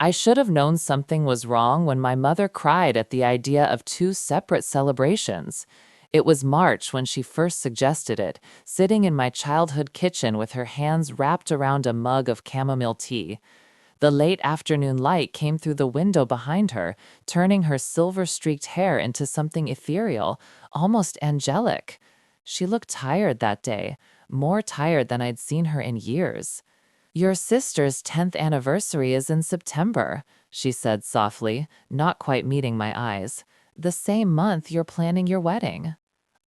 I should have known something was wrong when my mother cried at the idea of two separate celebrations. It was March when she first suggested it, sitting in my childhood kitchen with her hands wrapped around a mug of chamomile tea. The late afternoon light came through the window behind her, turning her silver-streaked hair into something ethereal, almost angelic. She looked tired that day, more tired than I'd seen her in years. "Your sister's 10th anniversary is in September," she said softly, not quite meeting my eyes. "The same month you're planning your wedding."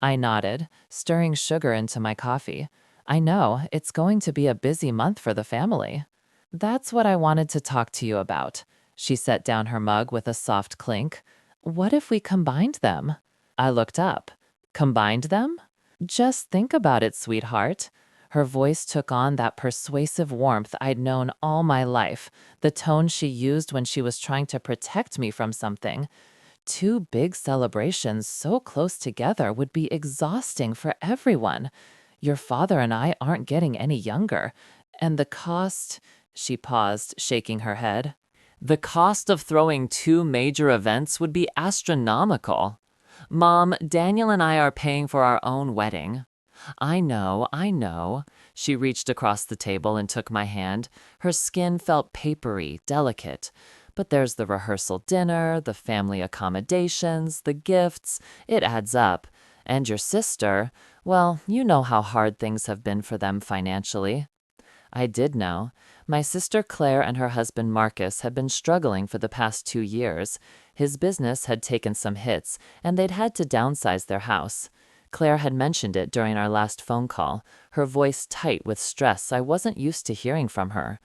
I nodded, stirring sugar into my coffee. "I know, it's going to be a busy month for the family." "That's what I wanted to talk to you about." She set down her mug with a soft clink. "What if we combined them?" I looked up. "Combined them?" "Just think about it, sweetheart." Her voice took on that persuasive warmth I'd known all my life, the tone she used when she was trying to protect me from something. Two big celebrations so close together would be exhausting for everyone. Your father and I aren't getting any younger. And the cost— She paused, shaking her head. "The cost of throwing two major events would be astronomical. Mom, Daniel and I are paying for our own wedding." I know, I know." She reached across the table and took my hand. Her skin felt papery, delicate. "But there's the rehearsal dinner, the family accommodations, the gifts. It adds up. And your sister, well, you know how hard things have been for them financially." I did know. My sister Claire and her husband Marcus had been struggling for the past 2 years. His business had taken some hits, and they'd had to downsize their house. Claire had mentioned it during our last phone call, her voice tight with stress I wasn't used to hearing from her.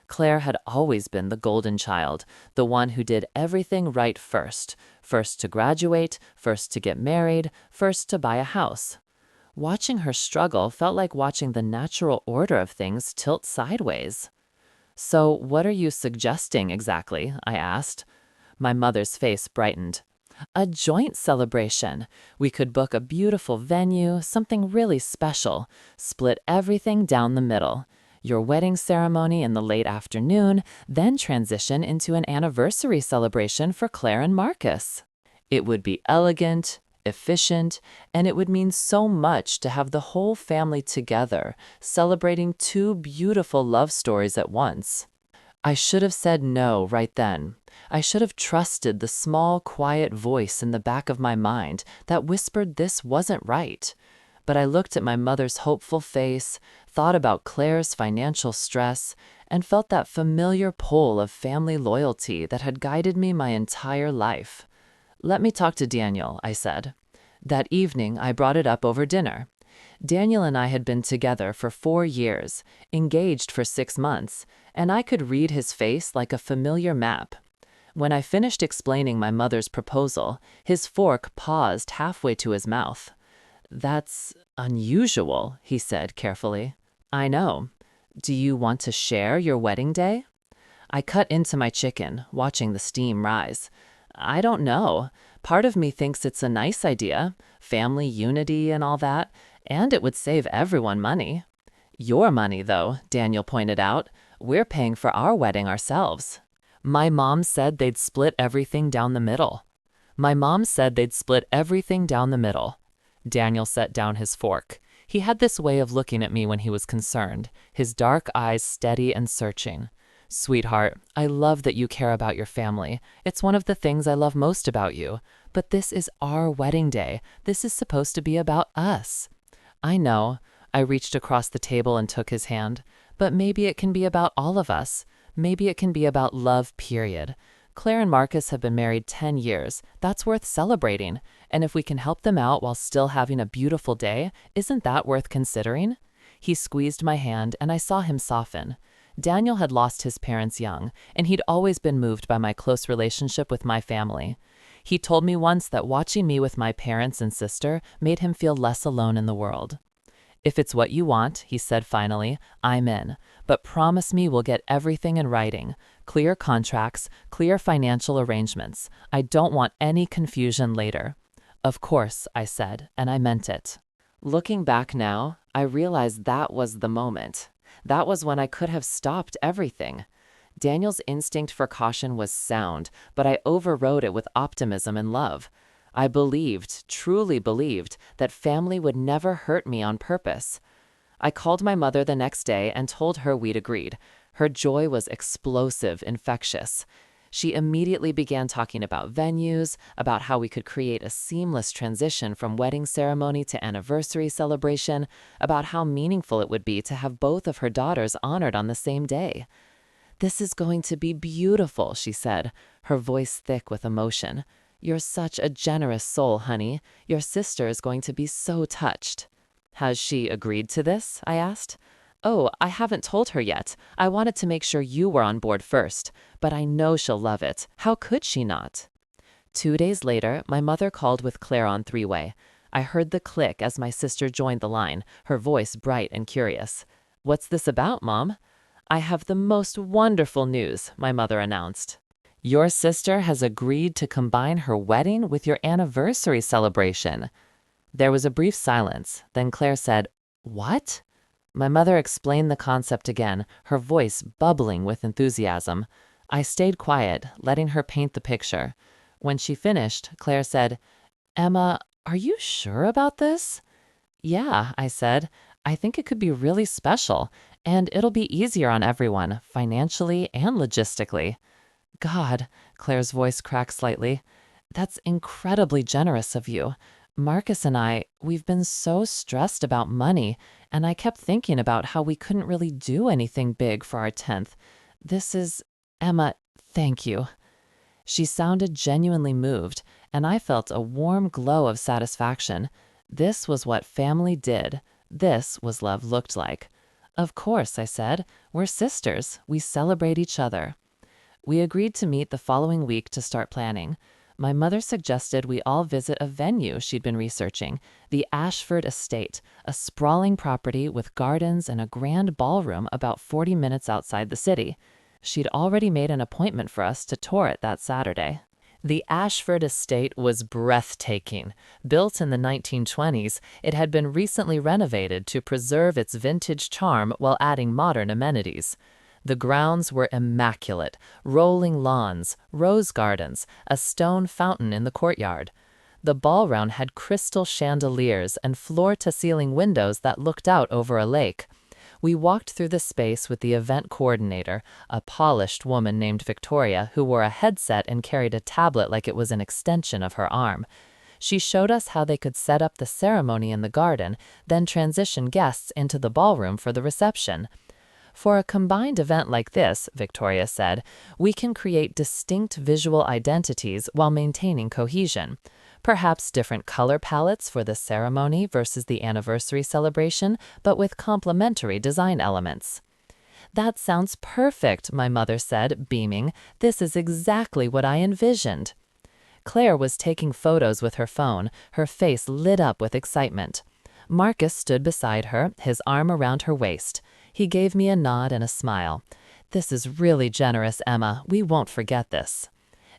Claire had always been the golden child, the one who did everything right first. First to graduate, first to get married, first to buy a house. Watching her struggle felt like watching the natural order of things tilt sideways. "So what are you suggesting exactly?" I asked. My mother's face brightened. "A joint celebration. We could book a beautiful venue, something really special. Split everything down the middle. Your wedding ceremony in the late afternoon, then transition into an anniversary celebration for Claire and Marcus. It would be elegant, efficient, and it would mean so much to have the whole family together, celebrating two beautiful love stories at once." I should have said no right then. I should have trusted the small, quiet voice in the back of my mind that whispered this wasn't right. But I looked at my mother's hopeful face, thought about Claire's financial stress, and felt that familiar pull of family loyalty that had guided me my entire life. "Let me talk to Daniel," I said. That evening, I brought it up over dinner. Daniel and I had been together for 4 years, engaged for 6 months, and I could read his face like a familiar map. When I finished explaining my mother's proposal, his fork paused halfway to his mouth. "That's unusual," he said carefully. "I know. Do you want to share your wedding day?" I cut into my chicken, watching the steam rise. "I don't know. Part of me thinks it's a nice idea, family unity and all that, and it would save everyone money." "Your money, though," Daniel pointed out. "We're paying for our wedding ourselves." My mom said they'd split everything down the middle. Daniel set down his fork. He had this way of looking at me when he was concerned, his dark eyes steady and searching. "Sweetheart, I love that you care about your family. It's one of the things I love most about you. But this is our wedding day. This is supposed to be about us." "I know." I reached across the table and took his hand. "But maybe it can be about all of us. Maybe it can be about love, period. Claire and Marcus have been married 10 years. That's worth celebrating. And if we can help them out while still having a beautiful day, isn't that worth considering?" He squeezed my hand, and I saw him soften. Daniel had lost his parents young, and he'd always been moved by my close relationship with my family. He told me once that watching me with my parents and sister made him feel less alone in the world. "If it's what you want," he said finally, "I'm in. But promise me we'll get everything in writing. Clear contracts, clear financial arrangements. I don't want any confusion later." "Of course," I said, and I meant it. Looking back now, I realized that was the moment. That was when I could have stopped everything. Daniel's instinct for caution was sound, but I overrode it with optimism and love. I believed, truly believed, that family would never hurt me on purpose. I called my mother the next day and told her we'd agreed. Her joy was explosive, infectious. She immediately began talking about venues, about how we could create a seamless transition from wedding ceremony to anniversary celebration, about how meaningful it would be to have both of her daughters honored on the same day. "This is going to be beautiful," she said, her voice thick with emotion. "You're such a generous soul, honey. Your sister is going to be so touched." "Has she agreed to this?" I asked. "Oh, I haven't told her yet. I wanted to make sure you were on board first. But I know she'll love it. How could she not?" 2 days later, my mother called with Claire on three-way. I heard the click as my sister joined the line, her voice bright and curious. "What's this about, Mom?" "I have the most wonderful news," my mother announced. "Your sister has agreed to combine her wedding with your anniversary celebration." There was a brief silence. Then Claire said, "What?" My mother explained the concept again, her voice bubbling with enthusiasm. I stayed quiet, letting her paint the picture. When she finished, Claire said, "Emma, are you sure about this?" "Yeah," I said. "I think it could be really special, and it'll be easier on everyone, financially and logistically." "God," Claire's voice cracked slightly, "that's incredibly generous of you. Marcus and we've been so stressed about money, and I kept thinking about how we couldn't really do anything big for our 10th. Emma, thank you." She sounded genuinely moved, and I felt a warm glow of satisfaction. This was what family did. This was love looked like. "Of course," I said. "We're sisters. We celebrate each other." We agreed to meet the following week to start planning. My mother suggested we all visit a venue she'd been researching, the Ashford Estate, a sprawling property with gardens and a grand ballroom about 40 minutes outside the city. She'd already made an appointment for us to tour it that Saturday. The Ashford Estate was breathtaking. Built in the 1920s, it had been recently renovated to preserve its vintage charm while adding modern amenities. The grounds were immaculate: rolling lawns, rose gardens, a stone fountain in the courtyard. The ballroom had crystal chandeliers and floor-to-ceiling windows that looked out over a lake. We walked through the space with the event coordinator, a polished woman named Victoria who wore a headset and carried a tablet like it was an extension of her arm. She showed us how they could set up the ceremony in the garden, then transition guests into the ballroom for the reception. "For a combined event like this," Victoria said, "we can create distinct visual identities while maintaining cohesion. Perhaps different color palettes for the ceremony versus the anniversary celebration, but with complementary design elements." "That sounds perfect," my mother said, beaming. "This is exactly what I envisioned." Claire was taking photos with her phone, her face lit up with excitement. Marcus stood beside her, his arm around her waist. He gave me a nod and a smile. "This is really generous, Emma. We won't forget this."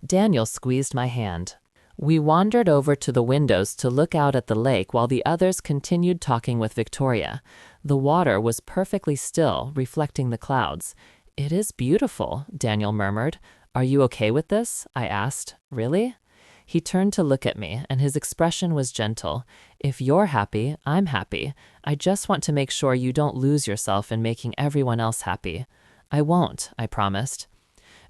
Daniel squeezed my hand. We wandered over to the windows to look out at the lake while the others continued talking with Victoria. The water was perfectly still, reflecting the clouds. "It is beautiful," Daniel murmured. "Are you okay with this?" I asked. "Really?" He turned to look at me, and his expression was gentle. "If you're happy, I'm happy. I just want to make sure you don't lose yourself in making everyone else happy." "I won't," I promised.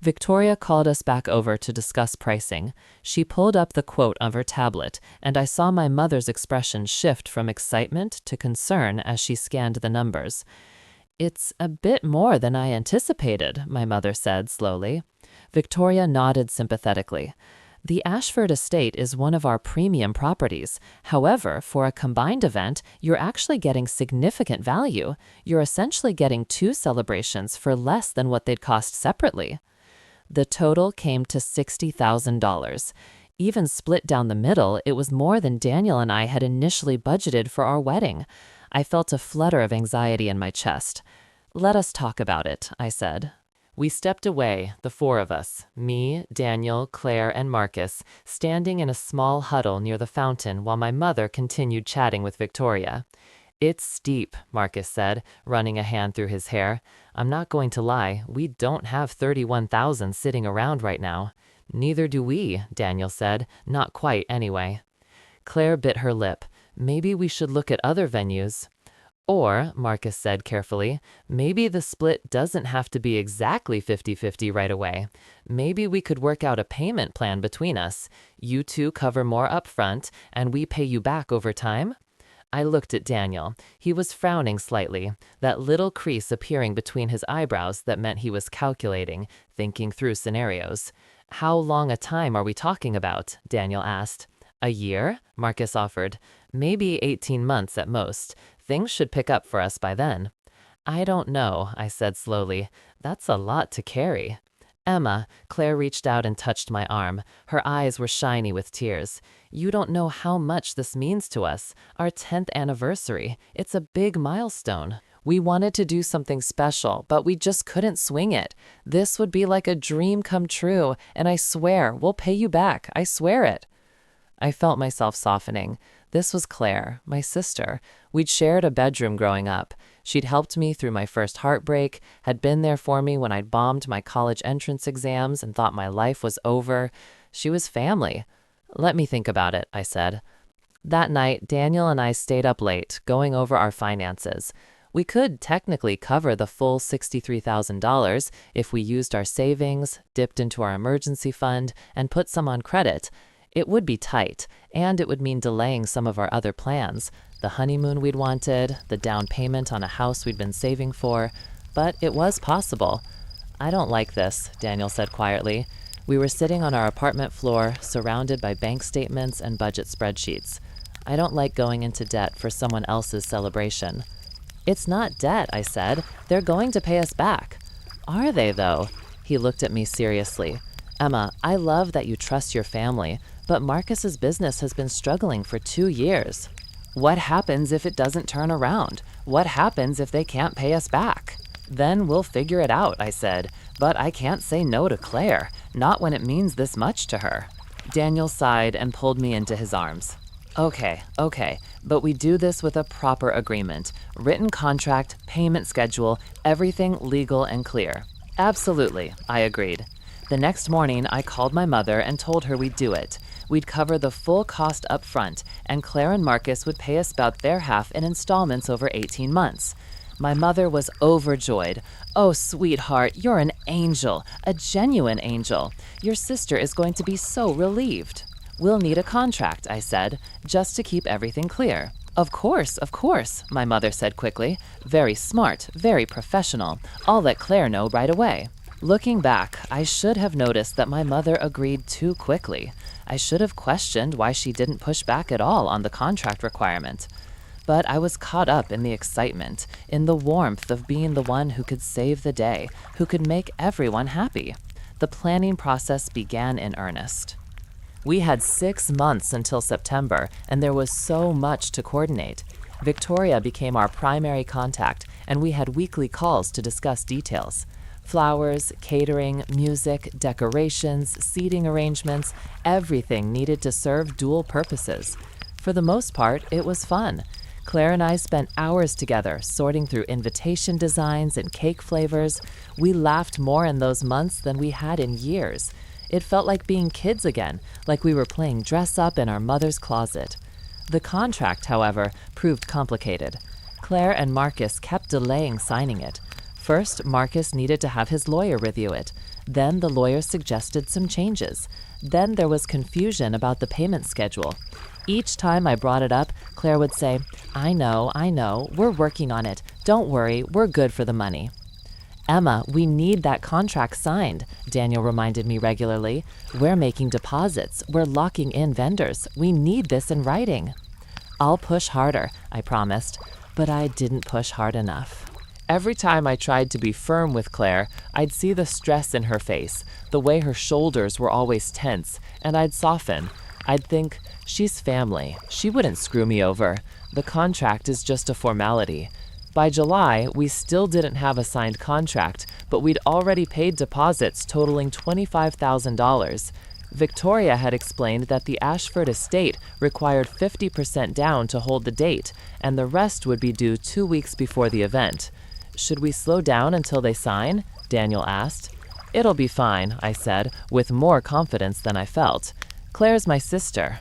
Victoria called us back over to discuss pricing. She pulled up the quote on her tablet, and I saw my mother's expression shift from excitement to concern as she scanned the numbers. "It's a bit more than I anticipated," my mother said slowly. Victoria nodded sympathetically. "The Ashford Estate is one of our premium properties. However, for a combined event, you're actually getting significant value. You're essentially getting 2 celebrations for less than what they'd cost separately." The total came to $60,000. Even split down the middle, it was more than Daniel and I had initially budgeted for our wedding. I felt a flutter of anxiety in my chest. "Let us talk about it," I said. We stepped away, the 4 of us, me, Daniel, Claire, and Marcus, standing in a small huddle near the fountain while my mother continued chatting with Victoria. It's steep, Marcus said, running a hand through his hair. I'm not going to lie, we don't have 31,000 sitting around right now. Neither do we, Daniel said, not quite anyway. Claire bit her lip. Maybe we should look at other venues. Or, Marcus said carefully, maybe the split doesn't have to be exactly 50-50 right away. Maybe we could work out a payment plan between us. You two cover more upfront, and we pay you back over time? I looked at Daniel. He was frowning slightly, that little crease appearing between his eyebrows that meant he was calculating, thinking through scenarios. How long a time are we talking about? Daniel asked. A year? Marcus offered. Maybe 18 months at most. Things should pick up for us by then. I don't know, I said slowly. That's a lot to carry. Emma, Claire reached out and touched my arm. Her eyes were shiny with tears. You don't know how much this means to us. Our 10th anniversary. It's a big milestone. We wanted to do something special, but we just couldn't swing it. This would be like a dream come true, and I swear, we'll pay you back. I swear it. I felt myself softening. This was Claire, my sister. We'd shared a bedroom growing up. She'd helped me through my first heartbreak, had been there for me when I'd bombed my college entrance exams and thought my life was over. She was family. Let me think about it, I said. That night, Daniel and I stayed up late, going over our finances. We could technically cover the full $63,000 if we used our savings, dipped into our emergency fund, and put some on credit. It would be tight, and it would mean delaying some of our other plans, the honeymoon we'd wanted, the down payment on a house we'd been saving for, but it was possible. I don't like this, Daniel said quietly. We were sitting on our apartment floor, surrounded by bank statements and budget spreadsheets. I don't like going into debt for someone else's celebration. It's not debt, I said. They're going to pay us back. Are they, though? He looked at me seriously. Emma, I love that you trust your family, but Marcus's business has been struggling for 2 years. What happens if it doesn't turn around? What happens if they can't pay us back? Then we'll figure it out, I said, but I can't say no to Claire, not when it means this much to her. Daniel sighed and pulled me into his arms. Okay, but we do this with a proper agreement, written contract, payment schedule, everything legal and clear. Absolutely, I agreed. The next morning, I called my mother and told her we'd do it. We'd cover the full cost up front, and Claire and Marcus would pay us about their half in installments over 18 months. My mother was overjoyed. Oh, sweetheart, you're an angel, a genuine angel. Your sister is going to be so relieved. We'll need a contract, I said, just to keep everything clear. Of course, my mother said quickly. Very smart, very professional. I'll let Claire know right away. Looking back, I should have noticed that my mother agreed too quickly. I should have questioned why she didn't push back at all on the contract requirement. But I was caught up in the excitement, in the warmth of being the one who could save the day, who could make everyone happy. The planning process began in earnest. We had 6 months until September, and there was so much to coordinate. Victoria became our primary contact, and we had weekly calls to discuss details. Flowers, catering, music, decorations, seating arrangements, everything needed to serve dual purposes. For the most part, it was fun. Claire and I spent hours together, sorting through invitation designs and cake flavors. We laughed more in those months than we had in years. It felt like being kids again, like we were playing dress-up in our mother's closet. The contract, however, proved complicated. Claire and Marcus kept delaying signing it. First, Marcus needed to have his lawyer review it. Then the lawyer suggested some changes. Then there was confusion about the payment schedule. Each time I brought it up, Claire would say, I know, we're working on it. Don't worry, we're good for the money. Emma, we need that contract signed, Daniel reminded me regularly. We're making deposits. We're locking in vendors. We need this in writing. I'll push harder, I promised, but I didn't push hard enough. Every time I tried to be firm with Claire, I'd see the stress in her face, the way her shoulders were always tense, and I'd soften. I'd think, she's family. She wouldn't screw me over. The contract is just a formality. By July, we still didn't have a signed contract, but we'd already paid deposits totaling $25,000. Victoria had explained that the Ashford estate required 50% down to hold the date, and the rest would be due 2 weeks before the event. Should we slow down until they sign? Daniel asked. It'll be fine, I said, with more confidence than I felt. Claire's my sister.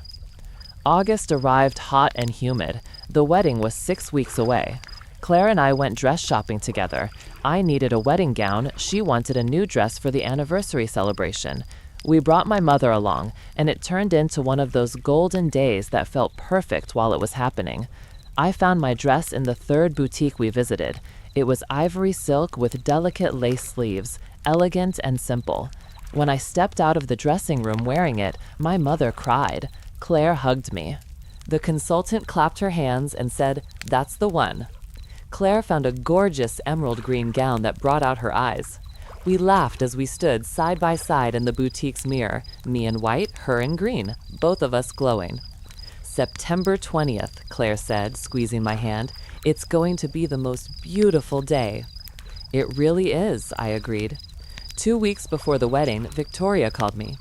August arrived hot and humid. The wedding was 6 weeks away. Claire and I went dress shopping together. I needed a wedding gown. She wanted a new dress for the anniversary celebration. We brought my mother along, and it turned into one of those golden days that felt perfect while it was happening. I found my dress in the third boutique we visited. It was ivory silk with delicate lace sleeves, elegant and simple. When I stepped out of the dressing room wearing it, my mother cried. Claire hugged me. The consultant clapped her hands and said, "That's the one." Claire found a gorgeous emerald green gown that brought out her eyes. We laughed as we stood side by side in the boutique's mirror, me in white, her in green, both of us glowing. September 20th, Claire said, squeezing my hand. It's going to be the most beautiful day. It really is, I agreed. 2 weeks before the wedding, Victoria called me.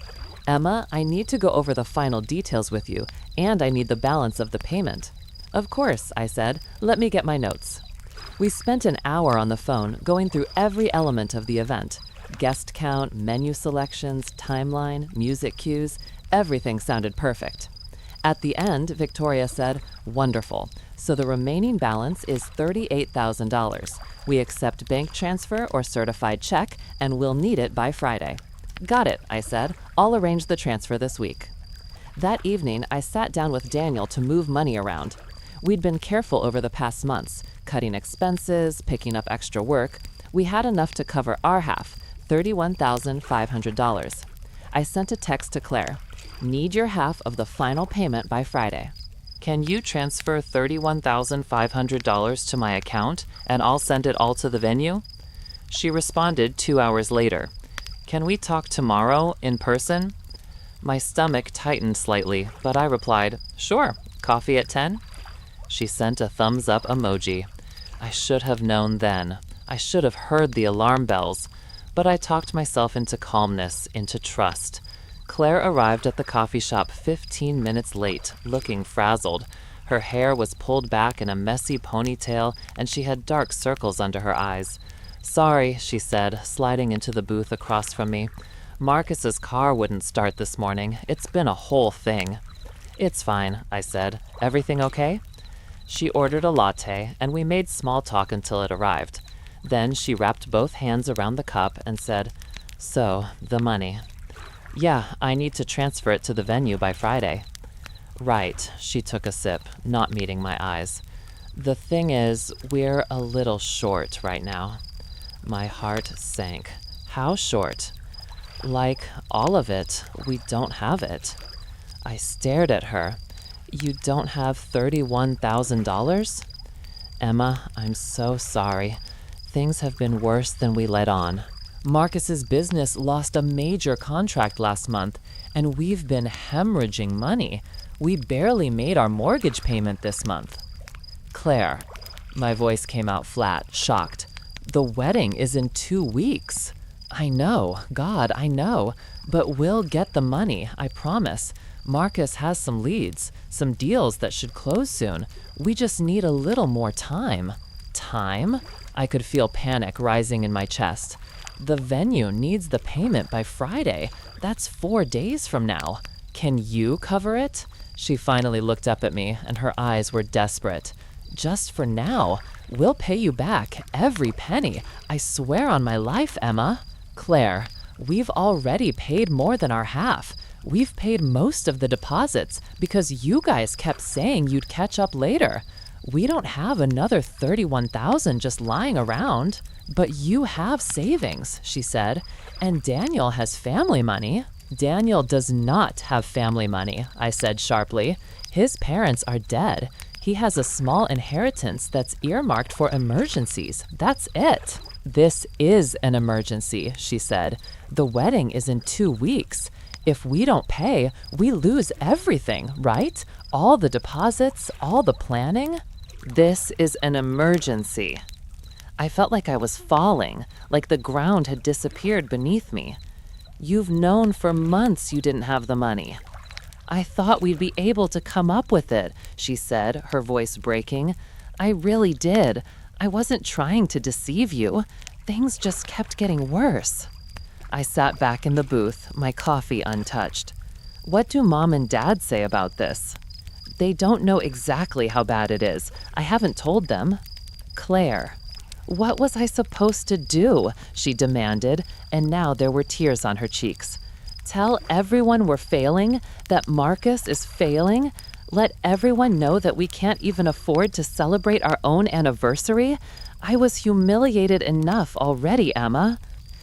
Emma, I need to go over the final details with you, and I need the balance of the payment. Of course, I said. Let me get my notes. We spent an hour on the phone going through every element of the event. Guest count, menu selections, timeline, music cues, everything sounded perfect. At the end, Victoria said, "Wonderful. So the remaining balance is $38,000. We accept bank transfer or certified check, and we'll need it by Friday." Got it, I said. I'll arrange the transfer this week. That evening, I sat down with Daniel to move money around. We'd been careful over the past months, cutting expenses, picking up extra work. We had enough to cover our half, $31,500. I sent a text to Claire. Need your half of the final payment by Friday. Can you transfer $31,500 to my account, and I'll send it all to the venue? She responded 2 hours later. Can we talk tomorrow in person? My stomach tightened slightly, but I replied, sure, coffee at 10? She sent a thumbs up emoji. I should have known then. I should have heard the alarm bells. But I talked myself into calmness, into trust. Claire arrived at the coffee shop 15 minutes late, looking frazzled. Her hair was pulled back in a messy ponytail, and she had dark circles under her eyes. Sorry, she said, sliding into the booth across from me. Marcus's car wouldn't start this morning. It's been a whole thing. It's fine, I said. Everything okay? She ordered a latte, and we made small talk until it arrived. Then she wrapped both hands around the cup and said, So, the money. Yeah, I need to transfer it to the venue by Friday. Right, she took a sip, not meeting my eyes. The thing is, we're a little short right now. My heart sank. How short? Like, all of it. We don't have it. I stared at her. You don't have $31,000? Emma, I'm so sorry. Things have been worse than we let on. Marcus's business lost a major contract last month, and we've been hemorrhaging money. We barely made our mortgage payment this month. Claire, my voice came out flat, shocked. The wedding is in 2 weeks. I know, God, I know. But we'll get the money, I promise. Marcus has some leads, some deals that should close soon. We just need a little more time. Time? I could feel panic rising in my chest. The venue needs the payment by Friday. That's 4 days from now. Can you cover it? She finally looked up at me, and her eyes were desperate. Just for now. We'll pay you back, every penny. I swear on my life, Emma. Claire, we've already paid more than our half. We've paid most of the deposits because you guys kept saying you'd catch up later. We don't have another $31,000 just lying around. But you have savings, she said, and Daniel has family money. Daniel does not have family money, I said sharply. His parents are dead. He has a small inheritance that's earmarked for emergencies. That's it. This is an emergency, she said. The wedding is in 2 weeks. If we don't pay, we lose everything, right? All the deposits, all the planning. This is an emergency. I felt like I was falling, like the ground had disappeared beneath me. You've known for months you didn't have the money. I thought we'd be able to come up with it, she said, her voice breaking. I really did. I wasn't trying to deceive you. Things just kept getting worse. I sat back in the booth, my coffee untouched. What do Mom and Dad say about this? They don't know exactly how bad it is. I haven't told them. Claire. What was I supposed to do? She demanded, and now there were tears on her cheeks. Tell everyone we're failing, that Marcus is failing? Let everyone know that we can't even afford to celebrate our own anniversary? I was humiliated enough already, Emma.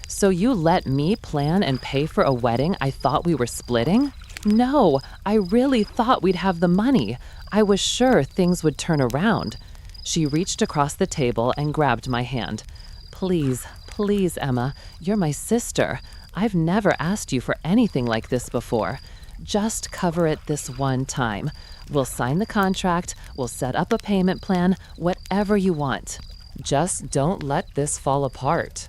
So you let me plan and pay for a wedding I thought we were splitting? No, I really thought we'd have the money. I was sure things would turn around. She reached across the table and grabbed my hand. Please, please, Emma, you're my sister. I've never asked you for anything like this before. Just cover it this one time. We'll sign the contract, we'll set up a payment plan, whatever you want. Just don't let this fall apart.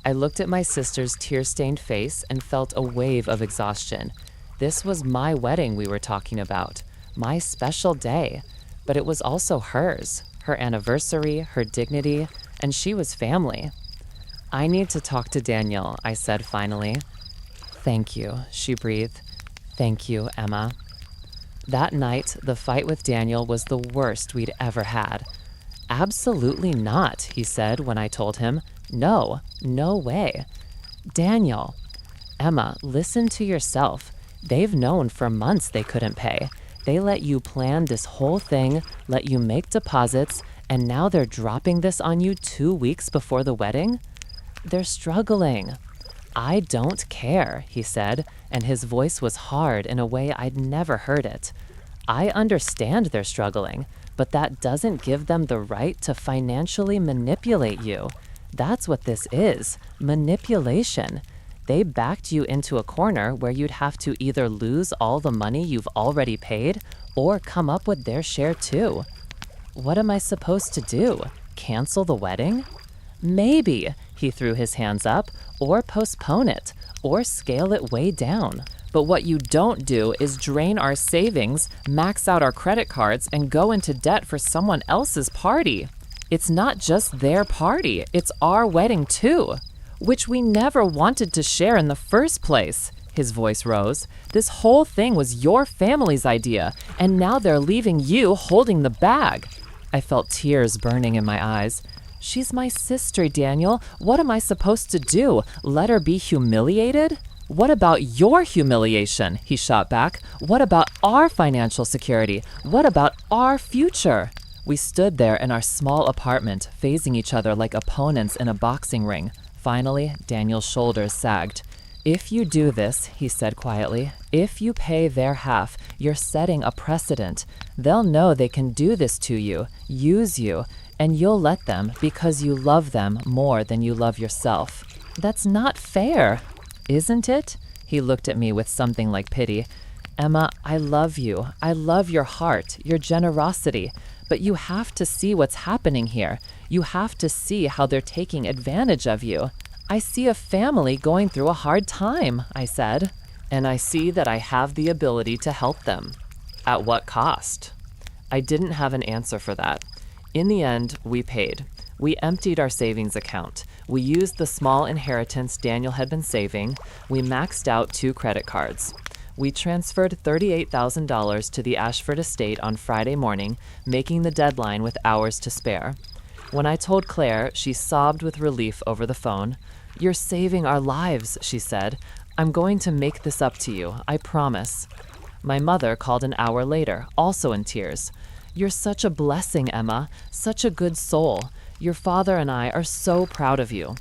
I looked at my sister's tear-stained face and felt a wave of exhaustion. This was my wedding we were talking about, my special day, but it was also hers, her anniversary, her dignity, and she was family. I need to talk to Daniel, I said finally. Thank you, she breathed. Thank you, Emma. That night, the fight with Daniel was the worst we'd ever had. Absolutely not, he said when I told him. No, no way. Daniel. Emma, listen to yourself. They've known for months they couldn't pay. They let you plan this whole thing, let you make deposits, and now they're dropping this on you 2 weeks before the wedding? They're struggling. I don't care, he said, and his voice was hard in a way I'd never heard it. I understand they're struggling, but that doesn't give them the right to financially manipulate you. That's what this is, manipulation. They backed you into a corner where you'd have to either lose all the money you've already paid or come up with their share too. What am I supposed to do? Cancel the wedding? Maybe, he threw his hands up, or postpone it, or scale it way down. But what you don't do is drain our savings, max out our credit cards, and go into debt for someone else's party. It's not just their party, it's our wedding too, which we never wanted to share in the first place. His voice rose. This whole thing was your family's idea, and now they're leaving you holding the bag. I felt tears burning in my eyes. She's my sister, Daniel. What am I supposed to do? Let her be humiliated? What about your humiliation? He shot back. What about our financial security? What about our future? We stood there in our small apartment, facing each other like opponents in a boxing ring. Finally, Daniel's shoulders sagged. If you do this, he said quietly, if you pay their half, you're setting a precedent. They'll know they can do this to you, use you, and you'll let them because you love them more than you love yourself. That's not fair, isn't it? He looked at me with something like pity. Emma, I love you. I love your heart, your generosity. But you have to see what's happening here. You have to see how they're taking advantage of you. I see a family going through a hard time, I said. And I see that I have the ability to help them. At what cost? I didn't have an answer for that. In the end, we paid. We emptied our savings account. We used the small inheritance Daniel had been saving. We maxed out 2 credit cards. We transferred $38,000 to the Ashford estate on Friday morning, making the deadline with hours to spare. When I told Claire, she sobbed with relief over the phone. You're saving our lives, she said. I'm going to make this up to you, I promise. My mother called an hour later, also in tears. You're such a blessing, Emma, such a good soul. Your father and I are so proud of you.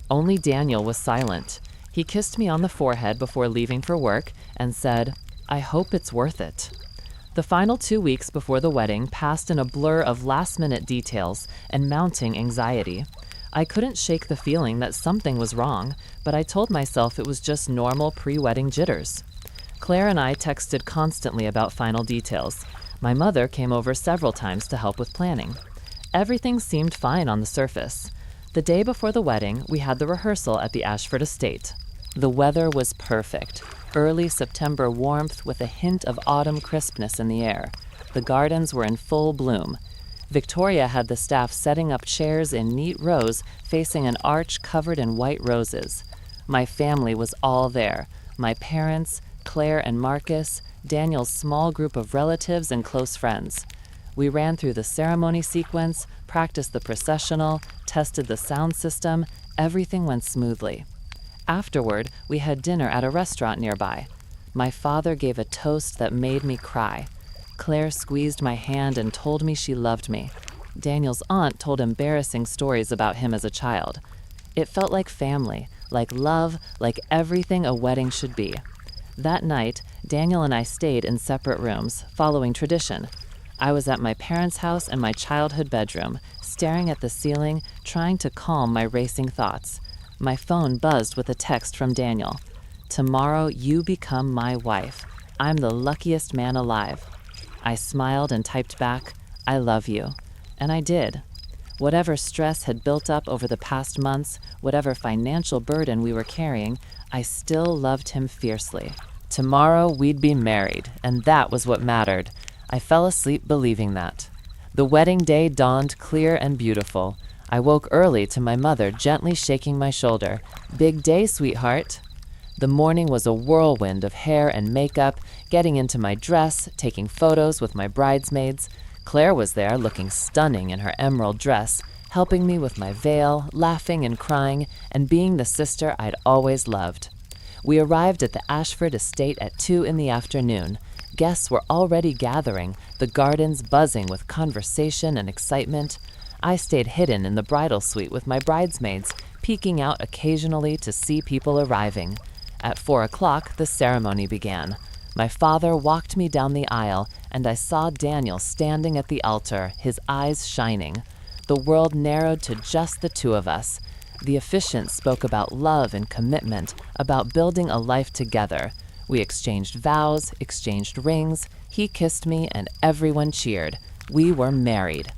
Only Daniel was silent. He kissed me on the forehead before leaving for work and said, I hope it's worth it. The final 2 weeks before the wedding passed in a blur of last-minute details and mounting anxiety. I couldn't shake the feeling that something was wrong, but I told myself it was just normal pre-wedding jitters. Claire and I texted constantly about final details. My mother came over several times to help with planning. Everything seemed fine on the surface. The day before the wedding, we had the rehearsal at the Ashford estate. The weather was perfect. Early September warmth with a hint of autumn crispness in the air. The gardens were in full bloom. Victoria had the staff setting up chairs in neat rows facing an arch covered in white roses. My family was all there. My parents, Claire and Marcus, Daniel's small group of relatives and close friends. We ran through the ceremony sequence, practiced the processional, tested the sound system. Everything went smoothly. Afterward, we had dinner at a restaurant nearby. My father gave a toast that made me cry. Claire squeezed my hand and told me she loved me. Daniel's aunt told embarrassing stories about him as a child. It felt like family, like love, like everything a wedding should be. That night, Daniel and I stayed in separate rooms, following tradition. I was at my parents' house in my childhood bedroom, staring at the ceiling, trying to calm my racing thoughts. My phone buzzed with a text from Daniel. "Tomorrow you become my wife. I'm the luckiest man alive." I smiled and typed back, "I love you." And I did. Whatever stress had built up over the past months, whatever financial burden we were carrying, I still loved him fiercely. Tomorrow we'd be married, and that was what mattered. I fell asleep believing that. The wedding day dawned clear and beautiful. I woke early to my mother gently shaking my shoulder. "Big day, sweetheart." The morning was a whirlwind of hair and makeup, getting into my dress, taking photos with my bridesmaids. Claire was there looking stunning in her emerald dress, helping me with my veil, laughing and crying, and being the sister I'd always loved. We arrived at the Ashford estate at 2 p.m. Guests were already gathering, the gardens buzzing with conversation and excitement. I stayed hidden in the bridal suite with my bridesmaids, peeking out occasionally to see people arriving. At 4 o'clock, the ceremony began. My father walked me down the aisle, and I saw Daniel standing at the altar, his eyes shining. The world narrowed to just the two of us. The officiant spoke about love and commitment, about building a life together. We exchanged vows, exchanged rings. He kissed me, and everyone cheered. We were married.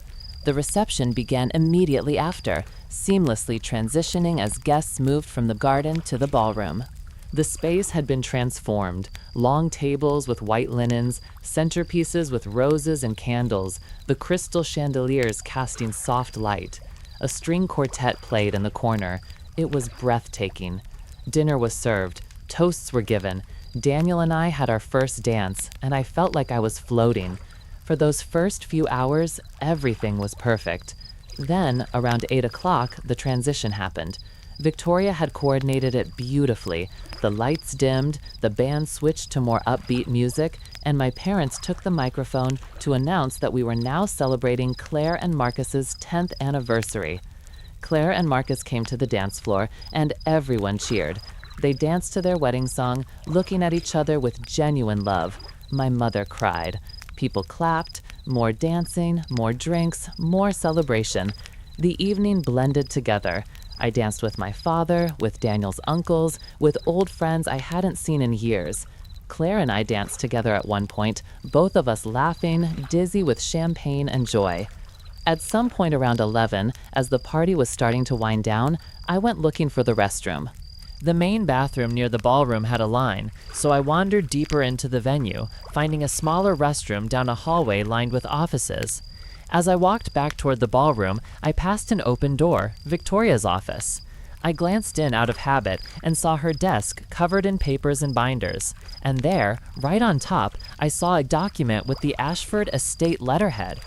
The reception began immediately after, seamlessly transitioning as guests moved from the garden to the ballroom. The space had been transformed. Long tables with white linens, centerpieces with roses and candles, the crystal chandeliers casting soft light. A string quartet played in the corner. It was breathtaking. Dinner was served. Toasts were given. Daniel and I had our first dance, and I felt like I was floating. For those first few hours, everything was perfect. Then, around 8 o'clock, the transition happened. Victoria had coordinated it beautifully. The lights dimmed, the band switched to more upbeat music, and my parents took the microphone to announce that we were now celebrating Claire and Marcus's 10th anniversary. Claire and Marcus came to the dance floor, and everyone cheered. They danced to their wedding song, looking at each other with genuine love. My mother cried. People clapped, more dancing, more drinks, more celebration. The evening blended together. I danced with my father, with Daniel's uncles, with old friends I hadn't seen in years. Claire and I danced together at one point, both of us laughing, dizzy with champagne and joy. At some point around 11, as the party was starting to wind down, I went looking for the restroom. The main bathroom near the ballroom had a line, so I wandered deeper into the venue, finding a smaller restroom down a hallway lined with offices. As I walked back toward the ballroom, I passed an open door, Victoria's office. I glanced in out of habit and saw her desk covered in papers and binders. And there, right on top, I saw a document with the Ashford Estate letterhead.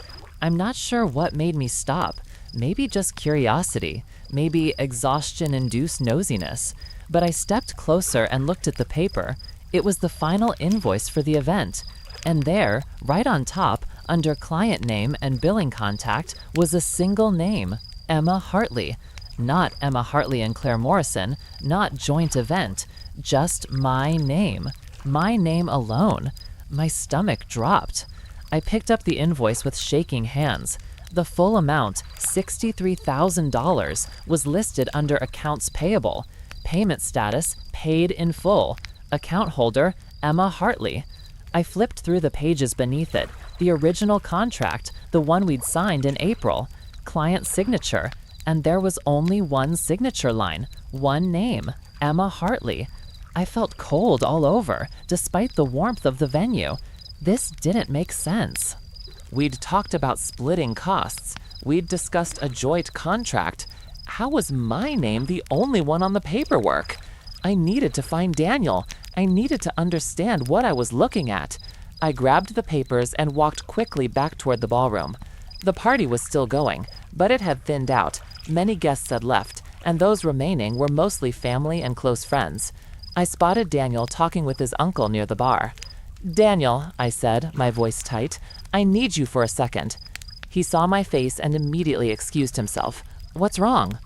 I'm not sure what made me stop. Maybe just curiosity. Maybe exhaustion-induced nosiness. But I stepped closer and looked at the paper. It was the final invoice for the event. And there, right on top, under client name and billing contact, was a single name, Emma Hartley. Not Emma Hartley and Claire Morrison, not joint event, just my name alone. My stomach dropped. I picked up the invoice with shaking hands. The full amount, $63,000, was listed under accounts payable. Payment status, paid in full. Account holder, Emma Hartley. I flipped through the pages beneath it. The original contract, the one we'd signed in April. Client signature. And there was only one signature line, one name, Emma Hartley. I felt cold all over, despite the warmth of the venue. This didn't make sense. We'd talked about splitting costs. We'd discussed a joint contract. How was my name the only one on the paperwork? I needed to find Daniel. I needed to understand what I was looking at. I grabbed the papers and walked quickly back toward the ballroom. The party was still going, but it had thinned out. Many guests had left, and those remaining were mostly family and close friends. I spotted Daniel talking with his uncle near the bar. "Daniel," I said, my voice tight, "I need you for a second." He saw my face and immediately excused himself. "What's wrong?"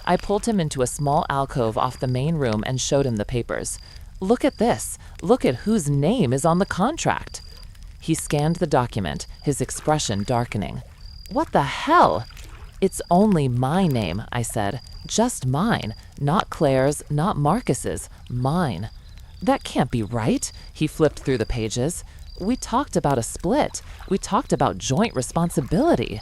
I pulled him into a small alcove off the main room and showed him the papers. "Look at this. Look at whose name is on the contract." He scanned the document, his expression darkening. "What the hell?" "It's only my name," I said. "Just mine. Not Claire's, not Marcus's. Mine." "That can't be right." He flipped through the pages. "We talked about a split. We talked about joint responsibility."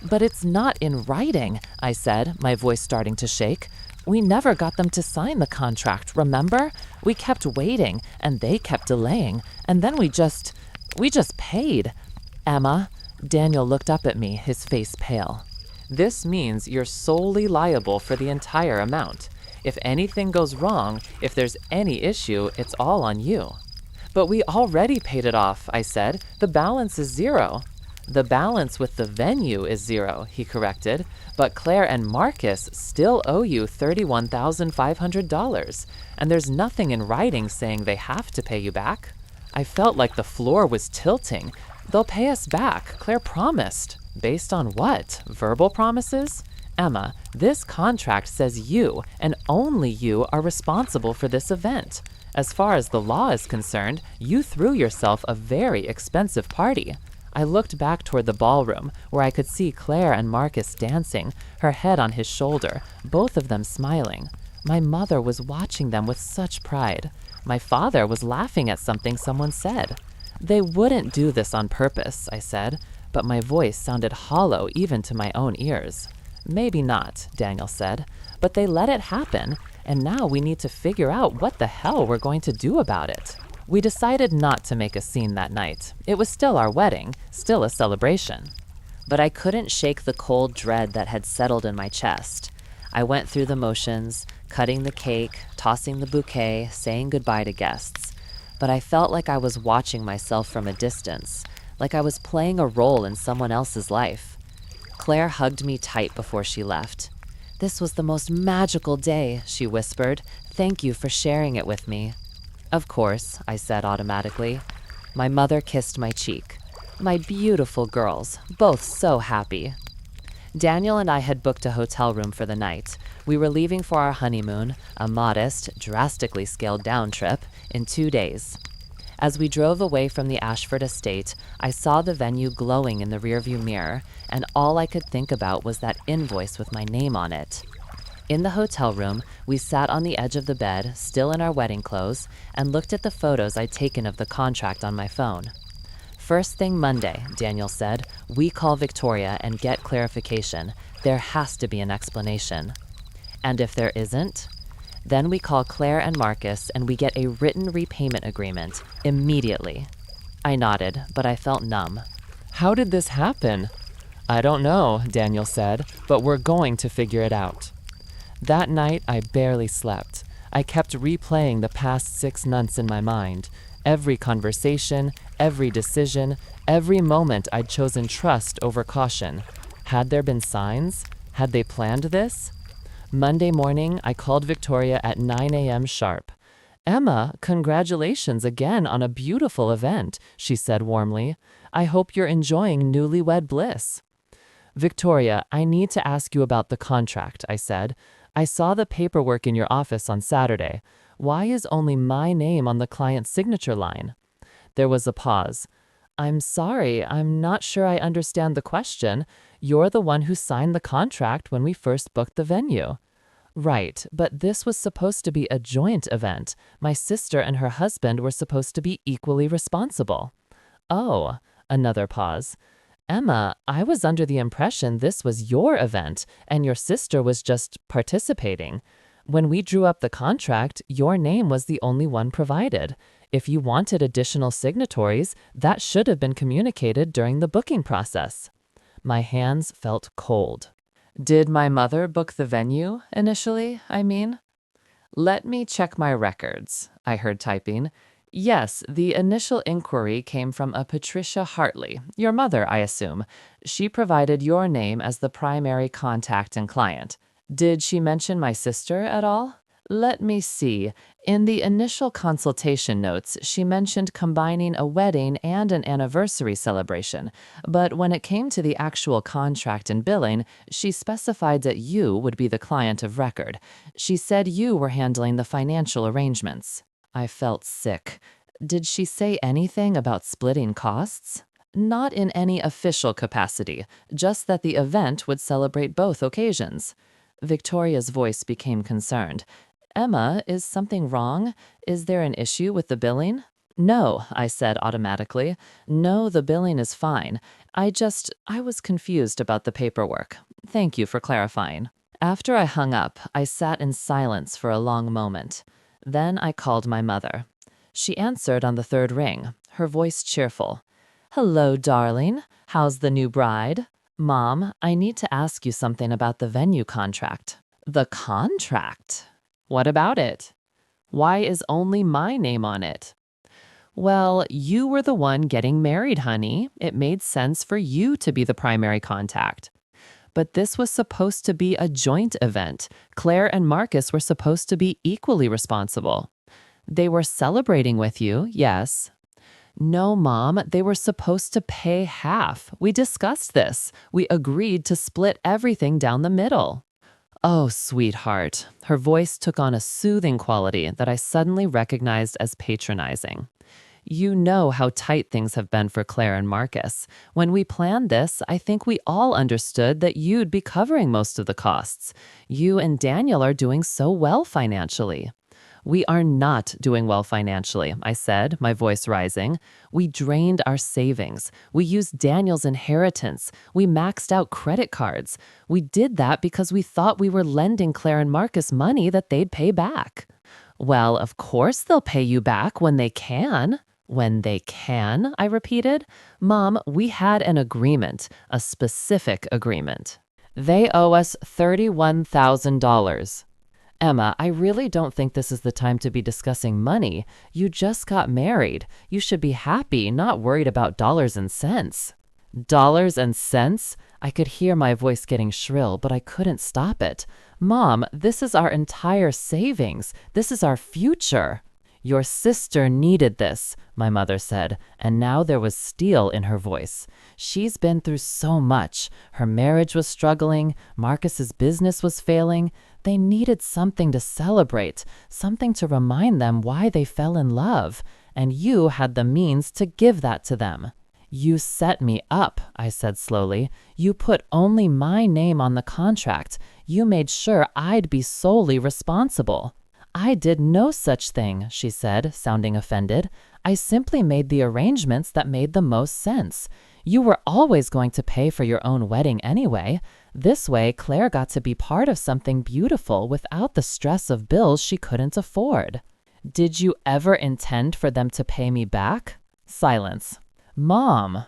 "But it's not in writing," I said, my voice starting to shake. "We never got them to sign the contract, remember? We kept waiting, and they kept delaying, and then we just paid." "Emma," Daniel looked up at me, his face pale. "This means you're solely liable for the entire amount. If anything goes wrong, if there's any issue, it's all on you." "But we already paid it off," I said. "The balance is zero." "The balance with the venue is zero," he corrected. "But Claire and Marcus still owe you $31,500, and there's nothing in writing saying they have to pay you back." I felt like the floor was tilting. "They'll pay us back, Claire promised." "Based on what? Verbal promises?" "Emma, this contract says you, and only you, are responsible for this event. As far as the law is concerned, you threw yourself a very expensive party." I looked back toward the ballroom, where I could see Claire and Marcus dancing, her head on his shoulder, both of them smiling. My mother was watching them with such pride. My father was laughing at something someone said. "They wouldn't do this on purpose," I said, but my voice sounded hollow even to my own ears. "Maybe not," Daniel said, "but they let it happen, and now we need to figure out what the hell we're going to do about it." We decided not to make a scene that night. It was still our wedding, still a celebration. But I couldn't shake the cold dread that had settled in my chest. I went through the motions, cutting the cake, tossing the bouquet, saying goodbye to guests. But I felt like I was watching myself from a distance, like I was playing a role in someone else's life. Claire hugged me tight before she left. "This was the most magical day," she whispered. "Thank you for sharing it with me." "Of course," I said automatically. My mother kissed my cheek. "My beautiful girls, both so happy." Daniel and I had booked a hotel room for the night. We were leaving for our honeymoon, a modest, drastically scaled-down trip, in 2 days. As we drove away from the Ashford estate, I saw the venue glowing in the rearview mirror, and all I could think about was that invoice with my name on it. In the hotel room, we sat on the edge of the bed, still in our wedding clothes, and looked at the photos I'd taken of the contract on my phone. "First thing Monday," Daniel said, "we call Victoria and get clarification. There has to be an explanation." "And if there isn't?" "Then we call Claire and Marcus and we get a written repayment agreement, immediately." I nodded, but I felt numb. "How did this happen?" "I don't know," Daniel said, "but we're going to figure it out." That night, I barely slept. I kept replaying the past 6 months in my mind. Every conversation, every decision, every moment I'd chosen trust over caution. Had there been signs? Had they planned this? Monday morning, I called Victoria at 9 a.m. sharp. "Emma, congratulations again on a beautiful event," she said warmly. "I hope you're enjoying newlywed bliss." "Victoria, I need to ask you about the contract," I said. "I saw the paperwork in your office on Saturday. Why is only my name on the client's signature line?" There was a pause. "I'm sorry, I'm not sure I understand the question. You're the one who signed the contract when we first booked the venue." "Right, but this was supposed to be a joint event. My sister and her husband were supposed to be equally responsible." "Oh," another pause. "Emma, I was under the impression this was your event and your sister was just participating. When we drew up the contract, your name was the only one provided. If you wanted additional signatories, that should have been communicated during the booking process. My hands felt cold. Did my mother book the venue initially, I mean? Let me check my records, I heard typing. Yes, the initial inquiry came from a Patricia Hartley, your mother, I assume. She provided your name as the primary contact and client. Did she mention my sister at all? Let me see. In the initial consultation notes, she mentioned combining a wedding and an anniversary celebration, but when it came to the actual contract and billing, she specified that you would be the client of record. She said you were handling the financial arrangements. I felt sick. Did she say anything about splitting costs? Not in any official capacity, just that the event would celebrate both occasions. Victoria's voice became concerned. Emma, is something wrong? Is there an issue with the billing? No, I said automatically. No, the billing is fine. I was confused about the paperwork. Thank you for clarifying. After I hung up, I sat in silence for a long moment. Then I called my mother. She answered on the third ring, her voice cheerful. Hello, darling. How's the new bride? Mom, I need to ask you something about the venue contract. The contract? What about it? Why is only my name on it? Well, you were the one getting married, honey. It made sense for you to be the primary contact. But this was supposed to be a joint event. Claire and Marcus were supposed to be equally responsible. They were celebrating with you, yes. No, Mom, they were supposed to pay half. We discussed this. We agreed to split everything down the middle. Oh, sweetheart. Her voice took on a soothing quality that I suddenly recognized as patronizing. You know how tight things have been for Claire and Marcus. When we planned this, I think we all understood that you'd be covering most of the costs. You and Daniel are doing so well financially. We are not doing well financially, I said, my voice rising. We drained our savings. We used Daniel's inheritance. We maxed out credit cards. We did that because we thought we were lending Claire and Marcus money that they'd pay back. Well, of course they'll pay you back when they can. When they can, I repeated. Mom, we had an agreement, a specific agreement. They owe us $31,000. Emma, I really don't think this is the time to be discussing money. You just got married. You should be happy, not worried about dollars and cents. Dollars and cents? I could hear my voice getting shrill, but I couldn't stop it. Mom, this is our entire savings. This is our future. Your sister needed this, my mother said, and now there was steel in her voice. She's been through so much. Her marriage was struggling. Marcus's business was failing. They needed something to celebrate, something to remind them why they fell in love, and you had the means to give that to them. You set me up, I said slowly. You put only my name on the contract. You made sure I'd be solely responsible. I did no such thing, she said, sounding offended. I simply made the arrangements that made the most sense. You were always going to pay for your own wedding anyway. This way, Claire got to be part of something beautiful without the stress of bills she couldn't afford. Did you ever intend for them to pay me back? Silence. Mom,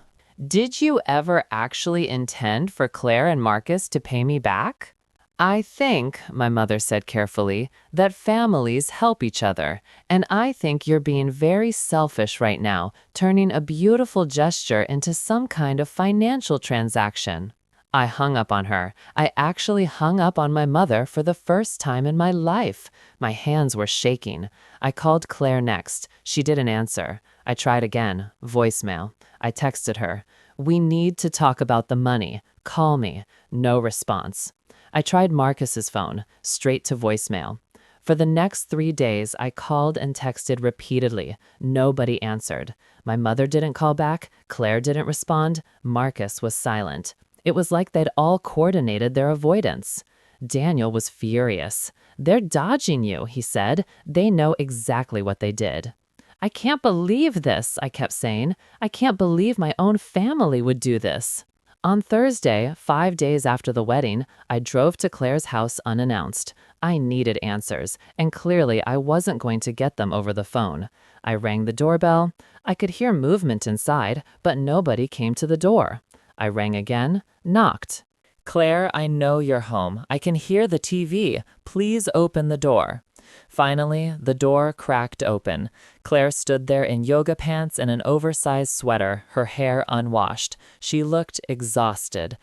did you ever actually intend for Claire and Marcus to pay me back? I think, my mother said carefully, that families help each other, and I think you're being very selfish right now, turning a beautiful gesture into some kind of financial transaction. I hung up on her. I actually hung up on my mother for the first time in my life. My hands were shaking. I called Claire next. She didn't answer. I tried again. Voicemail. I texted her. We need to talk about the money. Call me. No response. I tried Marcus's phone, straight to voicemail. For the next 3 days, I called and texted repeatedly. Nobody answered. My mother didn't call back. Claire didn't respond. Marcus was silent. It was like they'd all coordinated their avoidance. Daniel was furious. They're dodging you, he said. They know exactly what they did. I can't believe this, I kept saying. I can't believe my own family would do this. On Thursday, 5 days after the wedding, I drove to Claire's house unannounced. I needed answers, and clearly I wasn't going to get them over the phone. I rang the doorbell. I could hear movement inside, but nobody came to the door. I rang again, knocked. Claire, I know you're home. I can hear the TV. Please open the door. Finally, the door cracked open. Claire stood there in yoga pants and an oversized sweater, her hair unwashed. She looked exhausted.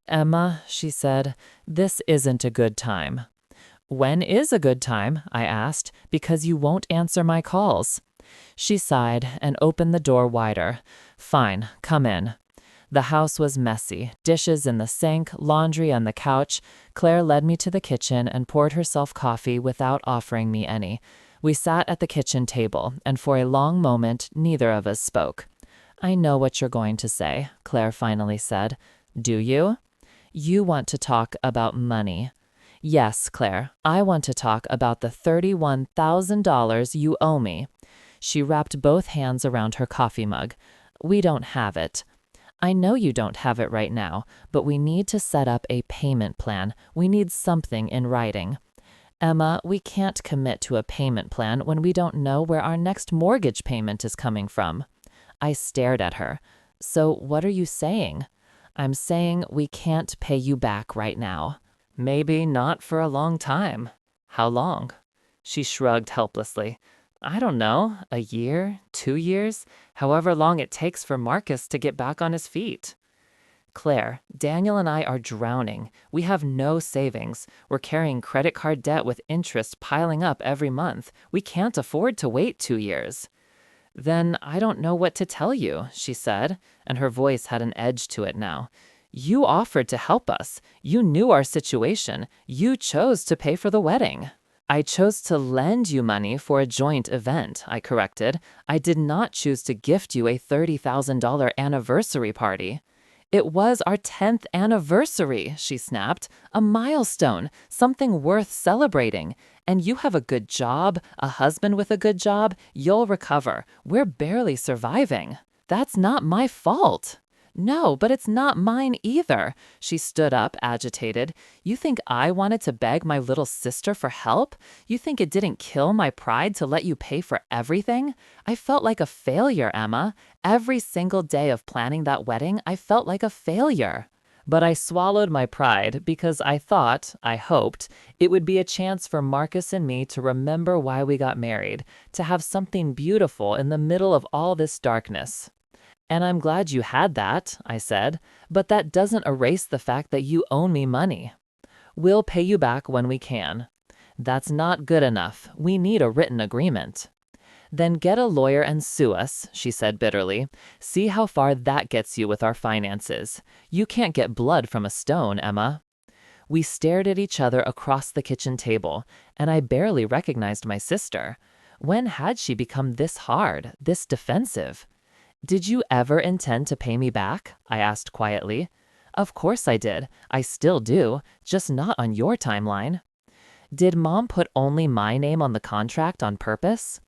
Emma, she said, this isn't a good time. When is a good time? I asked, because you won't answer my calls. She sighed and opened the door wider. Fine, come in. The house was messy, dishes in the sink, laundry on the couch. Claire led me to the kitchen and poured herself coffee without offering me any. We sat at the kitchen table, and for a long moment, neither of us spoke. I know what you're going to say, Claire finally said. Do you? You want to talk about money. Yes, Claire, I want to talk about the $31,000 you owe me. She wrapped both hands around her coffee mug. We don't have it. I know you don't have it right now, but we need to set up a payment plan. We need something in writing. Emma, we can't commit to a payment plan when we don't know where our next mortgage payment is coming from. I stared at her. So what are you saying? I'm saying we can't pay you back right now. Maybe not for a long time. How long? She shrugged helplessly. I don't know, a year, 2 years, however long it takes for Marcus to get back on his feet. Claire, Daniel and I are drowning. We have no savings. We're carrying credit card debt with interest piling up every month. We can't afford to wait 2 years. Then I don't know what to tell you, she said, and her voice had an edge to it now. You offered to help us. You knew our situation. You chose to pay for the wedding. I chose to lend you money for a joint event, I corrected. I did not choose to gift you a $30,000 anniversary party. It was our 10th anniversary, she snapped. A milestone, something worth celebrating. And you have a good job, a husband with a good job. You'll recover. We're barely surviving. That's not my fault. No, but it's not mine either. She stood up, agitated. You think I wanted to beg my little sister for help? You think it didn't kill my pride to let you pay for everything? I felt like a failure, Emma. Every single day of planning that wedding, I felt like a failure. But I swallowed my pride because I thought, I hoped, it would be a chance for Marcus and me to remember why we got married, to have something beautiful in the middle of all this darkness. And I'm glad you had that, I said, but that doesn't erase the fact that you owe me money. We'll pay you back when we can. That's not good enough. We need a written agreement. Then get a lawyer and sue us, she said bitterly. See how far that gets you with our finances. You can't get blood from a stone, Emma. We stared at each other across the kitchen table, and I barely recognized my sister. When had she become this hard, this defensive? Did you ever intend to pay me back? I asked quietly. Of course I did. I still do, just not on your timeline. Did Mom put only my name on the contract on purpose?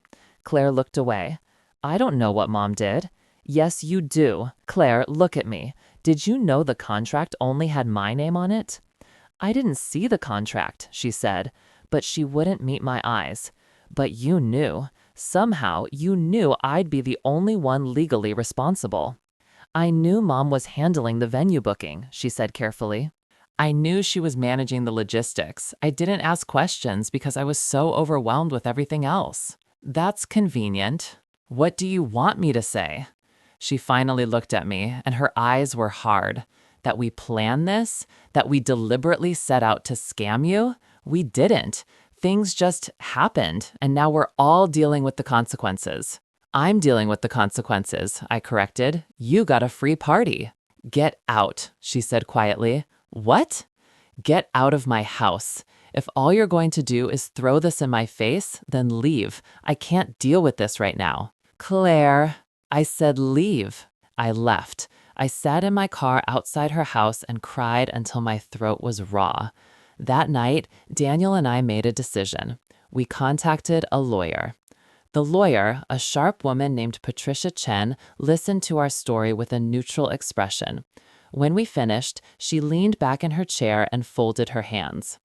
Claire looked away. I don't know what Mom did. Yes, you do. Claire, look at me. Did you know the contract only had my name on it? I didn't see the contract, she said, but she wouldn't meet my eyes. But you knew. Somehow, you knew I'd be the only one legally responsible. I knew Mom was handling the venue booking, she said carefully. I knew she was managing the logistics. I didn't ask questions because I was so overwhelmed with everything else. That's convenient. What do you want me to say? She finally looked at me, and her eyes were hard. That we planned this? That we deliberately set out to scam you? We didn't. Things just happened, and now we're all dealing with the consequences. I'm dealing with the consequences, I corrected. You got a free party. Get out, she said quietly. What? Get out of my house. If all you're going to do is throw this in my face, then leave. I can't deal with this right now. Claire, I said leave. I left. I sat in my car outside her house and cried until my throat was raw. That night, Daniel and I made a decision. We contacted a lawyer. The lawyer, a sharp woman named Patricia Chen, listened to our story with a neutral expression. When we finished, she leaned back in her chair and folded her hands.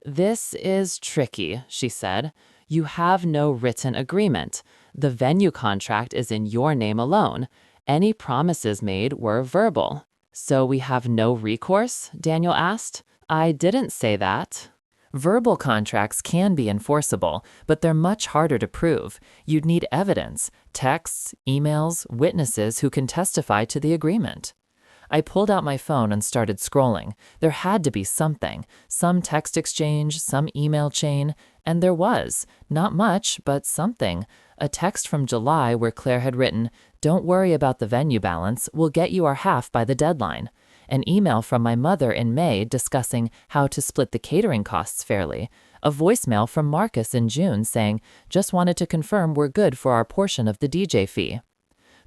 "This is tricky," she said. "You have no written agreement. The venue contract is in your name alone. Any promises made were verbal." "So we have no recourse?" Daniel asked. "I didn't say that." Verbal contracts can be enforceable, but they're much harder to prove. You'd need evidence, texts, emails, witnesses who can testify to the agreement. I pulled out my phone and started scrolling. There had to be something, some text exchange, some email chain, and there was. Not much, but something. A text from July where Claire had written, "Don't worry about the venue balance, we'll get you our half by the deadline." An email from my mother in May discussing how to split the catering costs fairly. A voicemail from Marcus in June saying, "Just wanted to confirm we're good for our portion of the DJ fee."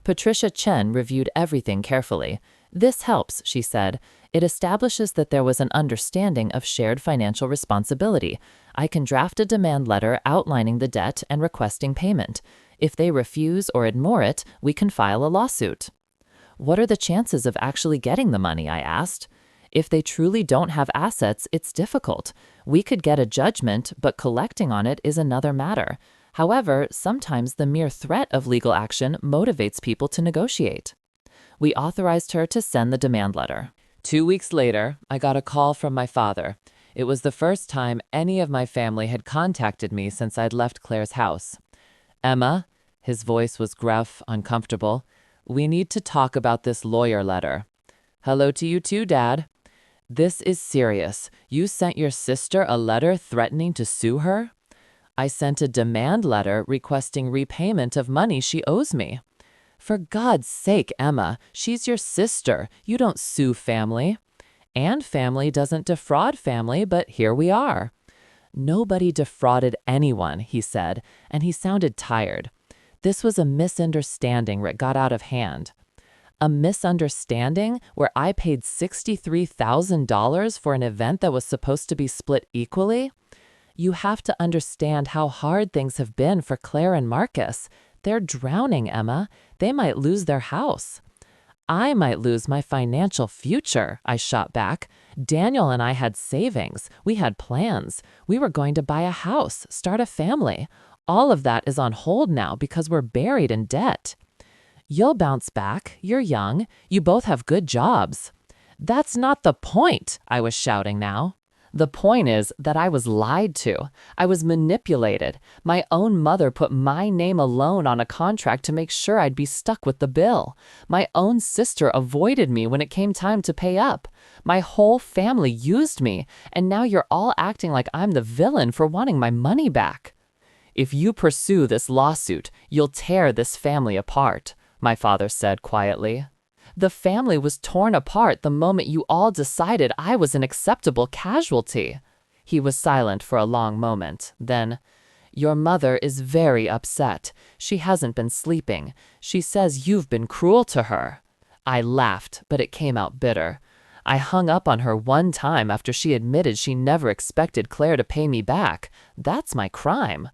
Patricia Chen reviewed everything carefully. "This helps," she said. "It establishes that there was an understanding of shared financial responsibility. I can draft a demand letter outlining the debt and requesting payment. If they refuse or ignore it, we can file a lawsuit." "What are the chances of actually getting the money?" I asked. "If they truly don't have assets, it's difficult. We could get a judgment, but collecting on it is another matter. However, sometimes the mere threat of legal action motivates people to negotiate." We authorized her to send the demand letter. 2 weeks later, I got a call from my father. It was the first time any of my family had contacted me since I'd left Claire's house. "Emma," his voice was gruff, uncomfortable, "we need to talk about this lawyer letter." "Hello to you too, Dad." "This is serious. You sent your sister a letter threatening to sue her?" "I sent a demand letter requesting repayment of money she owes me." "For God's sake, Emma, she's your sister. You don't sue family." "And family doesn't defraud family, but here we are." "Nobody defrauded anyone," he said, and he sounded tired. "This was a misunderstanding that got out of hand." "A misunderstanding where I paid $63,000 for an event that was supposed to be split equally?" "You have to understand how hard things have been for Claire and Marcus. They're drowning, Emma. They might lose their house." "I might lose my financial future," I shot back. "Daniel and I had savings. We had plans. We were going to buy a house, start a family. All of that is on hold now because we're buried in debt." "You'll bounce back. You're young. You both have good jobs." "That's not the point," I was shouting now. "The point is that I was lied to. I was manipulated. My own mother put my name alone on a contract to make sure I'd be stuck with the bill. My own sister avoided me when it came time to pay up. My whole family used me, and now you're all acting like I'm the villain for wanting my money back." "If you pursue this lawsuit, you'll tear this family apart," my father said quietly. "The family was torn apart the moment you all decided I was an acceptable casualty." He was silent for a long moment. Then, "Your mother is very upset. She hasn't been sleeping. She says you've been cruel to her." I laughed, but it came out bitter. "I hung up on her one time after she admitted she never expected Claire to pay me back. That's my crime."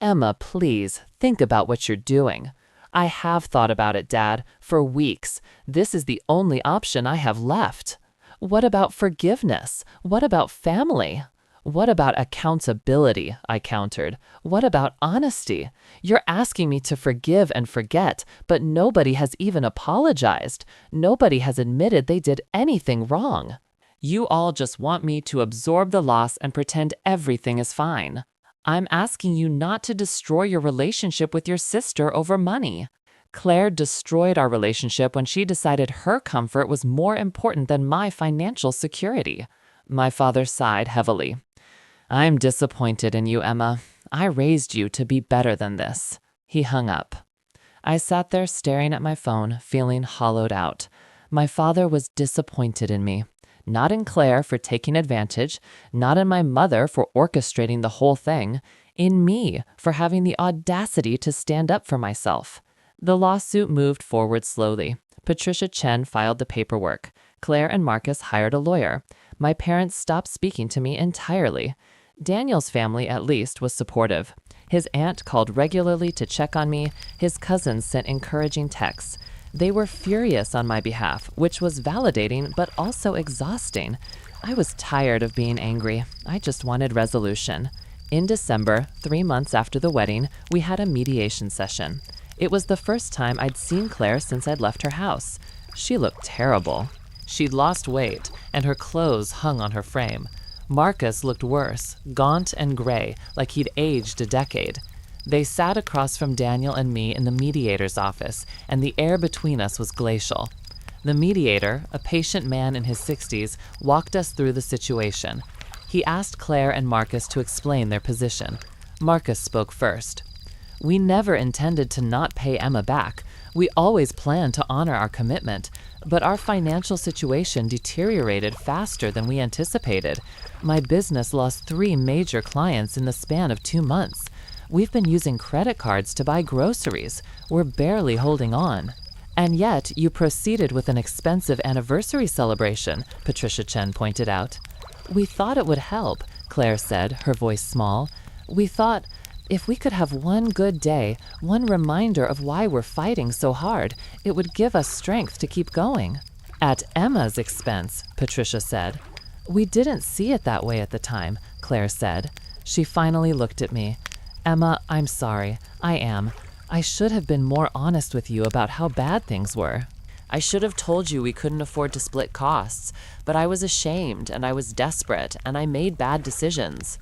"Emma, please, think about what you're doing." "I have thought about it, Dad, for weeks. This is the only option I have left." "What about forgiveness? What about family?" "What about accountability?" I countered. "What about honesty? You're asking me to forgive and forget, but nobody has even apologized. Nobody has admitted they did anything wrong. You all just want me to absorb the loss and pretend everything is fine. I'm asking you not to destroy your relationship with your sister over money. Claire destroyed our relationship when she decided her comfort was more important than my financial security." My father sighed heavily. "I'm disappointed in you, Emma. I raised you to be better than this." He hung up. I sat there staring at my phone, feeling hollowed out. My father was disappointed in me. Not in Claire for taking advantage, not in my mother for orchestrating the whole thing, in me for having the audacity to stand up for myself. The lawsuit moved forward slowly. Patricia Chen filed the paperwork. Claire and Marcus hired a lawyer. My parents stopped speaking to me entirely. Daniel's family, at least, was supportive. His aunt called regularly to check on me. His cousins sent encouraging texts. They were furious on my behalf, which was validating but also exhausting. I was tired of being angry. I just wanted resolution. In December, 3 months after the wedding, we had a mediation session. It was the first time I'd seen Claire since I'd left her house. She looked terrible. She'd lost weight, and her clothes hung on her frame. Marcus looked worse, gaunt and gray, like he'd aged a decade. They sat across from Daniel and me in the mediator's office, and the air between us was glacial. The mediator, a patient man in his 60s, walked us through the situation. He asked Claire and Marcus to explain their position. Marcus spoke first. We never intended to not pay Emma back. We always planned to honor our commitment, but our financial situation deteriorated faster than we anticipated. My business lost 3 major clients in the span of 2 months. We've been using credit cards to buy groceries. We're barely holding on. And yet, you proceeded with an expensive anniversary celebration, Patricia Chen pointed out. We thought it would help, Claire said, her voice small. We thought, if we could have one good day, one reminder of why we're fighting so hard, it would give us strength to keep going. At Emma's expense, Patricia said. We didn't see it that way at the time, Claire said. She finally looked at me. Emma, I'm sorry. I am. I should have been more honest with you about how bad things were. I should have told you we couldn't afford to split costs, but I was ashamed and I was desperate and I made bad decisions.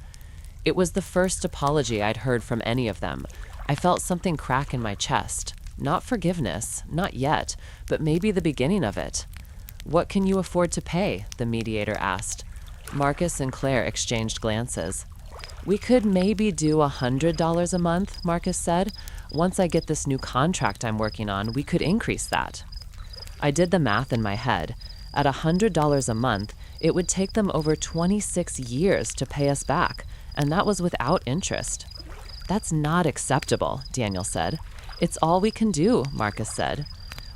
It was the first apology I'd heard from any of them. I felt something crack in my chest. Not forgiveness, not yet, but maybe the beginning of it. What can you afford to pay? The mediator asked. Marcus and Claire exchanged glances. We could maybe do $100 a month, Marcus said. Once I get this new contract I'm working on, we could increase that. I did the math in my head. At $100 a month, it would take them over 26 years to pay us back, and that was without interest. That's not acceptable, Daniel said. It's all we can do, Marcus said.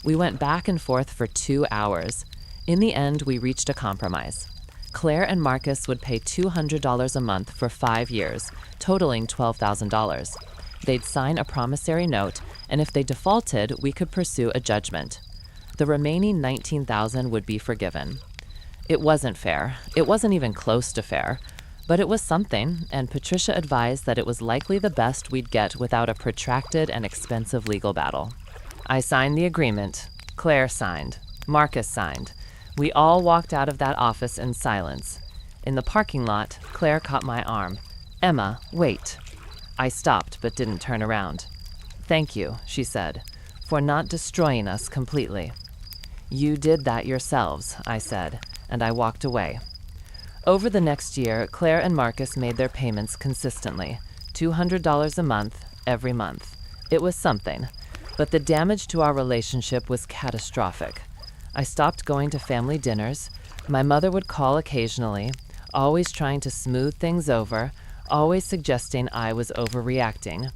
We went back and forth for 2 hours. In the end, we reached a compromise. Claire and Marcus would pay $200 a month for 5 years, totaling $12,000. They'd sign a promissory note, and if they defaulted, we could pursue a judgment. The remaining $19,000 would be forgiven. It wasn't fair. It wasn't even close to fair. But it was something, and Patricia advised that it was likely the best we'd get without a protracted and expensive legal battle. I signed the agreement. Claire signed. Marcus signed. We all walked out of that office in silence. In the parking lot, Claire caught my arm. Emma, wait. I stopped but didn't turn around. Thank you, she said, for not destroying us completely. You did that yourselves, I said, and I walked away. Over the next year, Claire and Marcus made their payments consistently, $200 a month, every month. It was something, but the damage to our relationship was catastrophic. I stopped going to family dinners. My mother would call occasionally, always trying to smooth things over, always suggesting I was overreacting.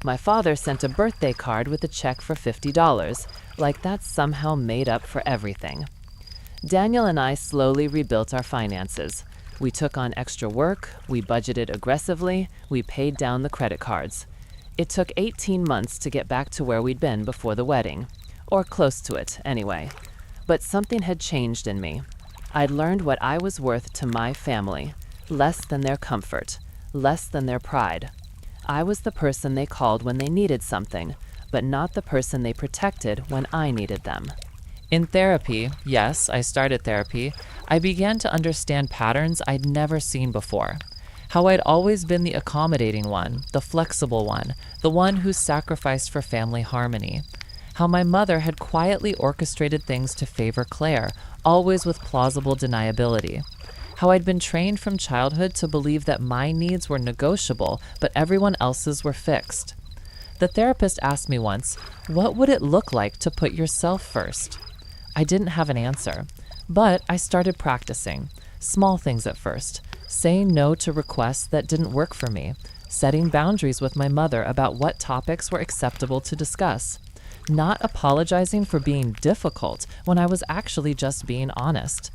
My father sent a birthday card with a check for $50, like that somehow made up for everything. Daniel and I slowly rebuilt our finances. We took on extra work, we budgeted aggressively, we paid down the credit cards. It took 18 months to get back to where we'd been before the wedding, or close to it, anyway. But something had changed in me. I'd learned what I was worth to my family, less than their comfort, less than their pride. I was the person they called when they needed something, but not the person they protected when I needed them. In therapy, yes, I started therapy, I began to understand patterns I'd never seen before. How I'd always been the accommodating one, the flexible one, the one who sacrificed for family harmony. How my mother had quietly orchestrated things to favor Claire, always with plausible deniability. How I'd been trained from childhood to believe that my needs were negotiable, but everyone else's were fixed. The therapist asked me once, what would it look like to put yourself first? I didn't have an answer, but I started practicing. Small things at first, saying no to requests that didn't work for me, setting boundaries with my mother about what topics were acceptable to discuss, not apologizing for being difficult when I was actually just being honest.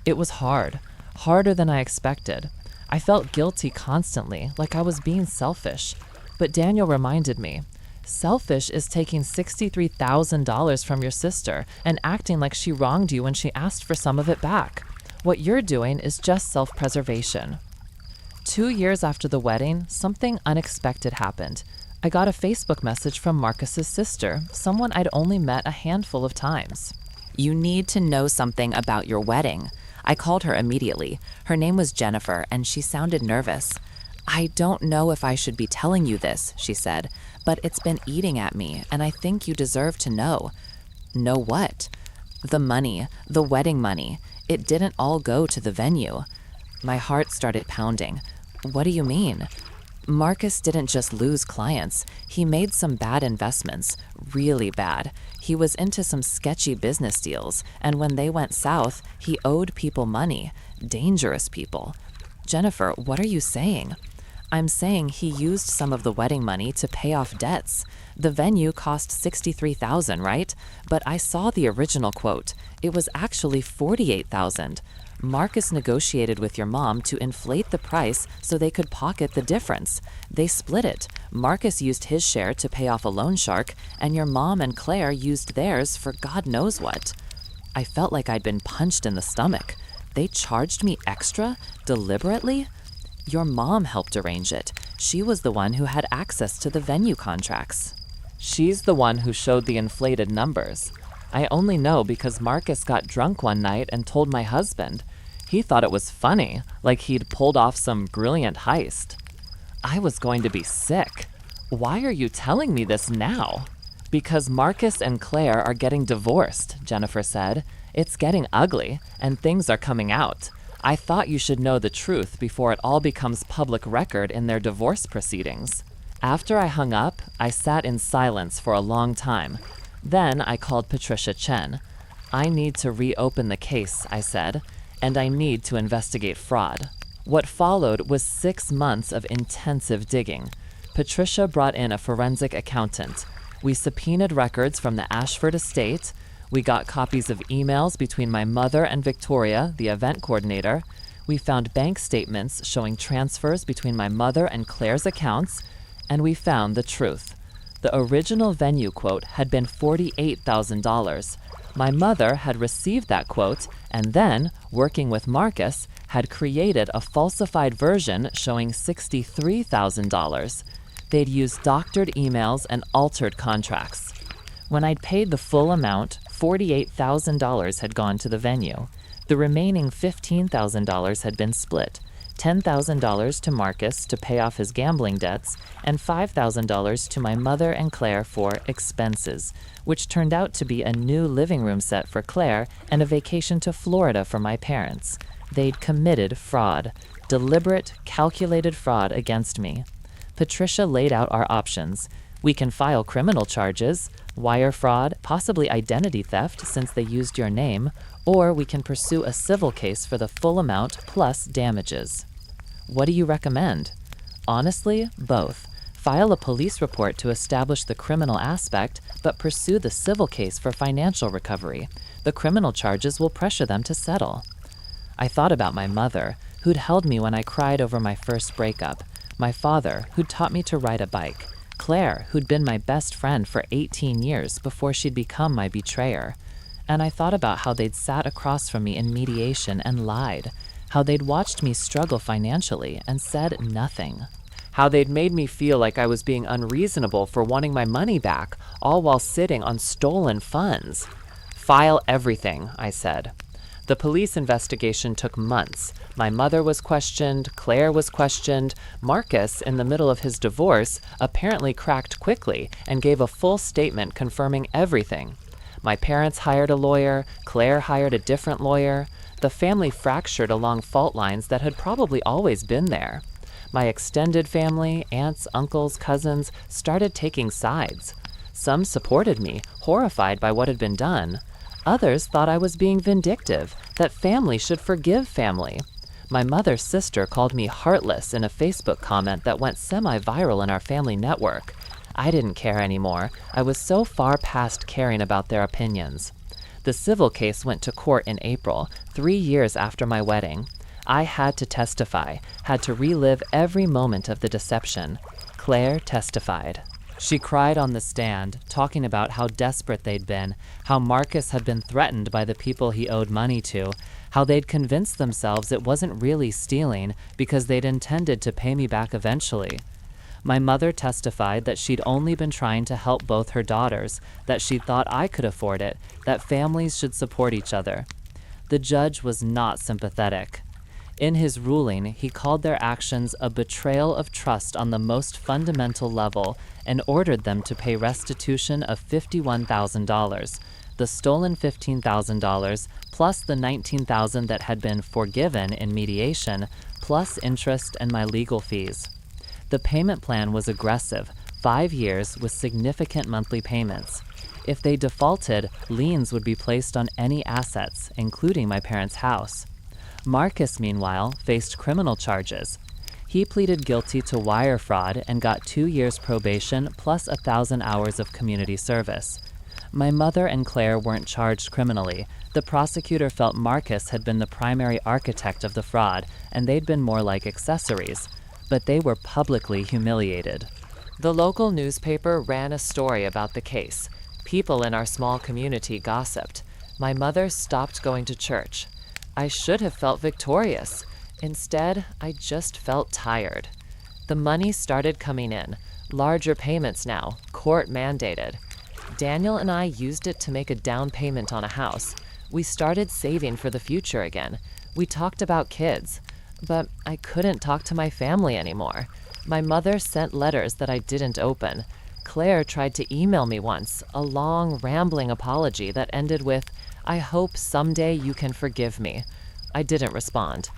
It was hard, harder than I expected. I felt guilty constantly, like I was being selfish. But Daniel reminded me, selfish is taking $63,000 from your sister and acting like she wronged you when she asked for some of it back. What you're doing is just self-preservation. 2 years after the wedding, something unexpected happened. I got a Facebook message from Marcus's sister, someone I'd only met a handful of times. You need to know something about your wedding. I called her immediately. Her name was Jennifer, and she sounded nervous. I don't know if I should be telling you this, she said, but it's been eating at me, and I think you deserve to know. Know what? The money, the wedding money. It didn't all go to the venue. My heart started pounding. What do you mean? Marcus didn't just lose clients. He made some bad investments, really bad. He was into some sketchy business deals, and when they went south, he owed people money, dangerous people. Jennifer, what are you saying? I'm saying he used some of the wedding money to pay off debts. The venue cost $63,000, right? But I saw the original quote. It was actually $48,000. Marcus negotiated with your mom to inflate the price so they could pocket the difference. They split it. Marcus used his share to pay off a loan shark, and your mom and Claire used theirs for God knows what. I felt like I'd been punched in the stomach. They charged me extra? Deliberately? Your mom helped arrange it. She was the one who had access to the venue contracts. She's the one who showed the inflated numbers. I only know because Marcus got drunk one night and told my husband. He thought it was funny, like he'd pulled off some brilliant heist. I was going to be sick. Why are you telling me this now? Because Marcus and Claire are getting divorced, Jennifer said. It's getting ugly, and things are coming out. I thought you should know the truth before it all becomes public record in their divorce proceedings. After I hung up, I sat in silence for a long time. Then I called Patricia Chen. I need to reopen the case, I said, and I need to investigate fraud. What followed was 6 months of intensive digging. Patricia brought in a forensic accountant. We subpoenaed records from the Ashford estate. We got copies of emails between my mother and Victoria, the event coordinator. We found bank statements showing transfers between my mother and Claire's accounts, and we found the truth. The original venue quote had been $48,000. My mother had received that quote and then, working with Marcus, had created a falsified version showing $63,000. They'd used doctored emails and altered contracts. When I'd paid the full amount, $48,000 had gone to the venue. The remaining $15,000 had been split. $10,000 to Marcus to pay off his gambling debts, and $5,000 to my mother and Claire for expenses, which turned out to be a new living room set for Claire and a vacation to Florida for my parents. They'd committed fraud, deliberate, calculated fraud against me. Patricia laid out our options. We can file criminal charges, wire fraud, possibly identity theft since they used your name, or we can pursue a civil case for the full amount plus damages. What do you recommend? Honestly, both. File a police report to establish the criminal aspect, but pursue the civil case for financial recovery. The criminal charges will pressure them to settle. I thought about my mother, who'd held me when I cried over my first breakup, my father, who'd taught me to ride a bike, Claire, who'd been my best friend for 18 years before she'd become my betrayer. And I thought about how they'd sat across from me in mediation and lied, how they'd watched me struggle financially and said nothing, how they'd made me feel like I was being unreasonable for wanting my money back, all while sitting on stolen funds. File everything, I said. The police investigation took months. My mother was questioned, Claire was questioned. Marcus, in the middle of his divorce, apparently cracked quickly and gave a full statement confirming everything. My parents hired a lawyer, Claire hired a different lawyer. The family fractured along fault lines that had probably always been there. My extended family, aunts, uncles, cousins, started taking sides. Some supported me, horrified by what had been done. Others thought I was being vindictive, that family should forgive family. My mother's sister called me heartless in a Facebook comment that went semi-viral in our family network. I didn't care anymore. I was so far past caring about their opinions. The civil case went to court in April, 3 years after my wedding. I had to testify, had to relive every moment of the deception. Claire testified. She cried on the stand, talking about how desperate they'd been, how Marcus had been threatened by the people he owed money to, how they'd convinced themselves it wasn't really stealing because they'd intended to pay me back eventually. My mother testified that she'd only been trying to help both her daughters, that she thought I could afford it, that families should support each other. The judge was not sympathetic. In his ruling, he called their actions a betrayal of trust on the most fundamental level and ordered them to pay restitution of $51,000, the stolen $15,000, plus the $19,000 that had been forgiven in mediation, plus interest and my legal fees. The payment plan was aggressive, 5 years with significant monthly payments. If they defaulted, liens would be placed on any assets, including my parents' house. Marcus, meanwhile, faced criminal charges. He pleaded guilty to wire fraud and got 2 years probation plus 1,000 hours of community service. My mother and Claire weren't charged criminally. The prosecutor felt Marcus had been the primary architect of the fraud, and they'd been more like accessories. But they were publicly humiliated. The local newspaper ran a story about the case. People in our small community gossiped. My mother stopped going to church. I should have felt victorious. Instead, I just felt tired. The money started coming in. Larger payments now, court mandated. Daniel and I used it to make a down payment on a house. We started saving for the future again. We talked about kids. But I couldn't talk to my family anymore. My mother sent letters that I didn't open. Claire tried to email me once, a long, rambling apology that ended with, "I hope someday you can forgive me." I didn't respond.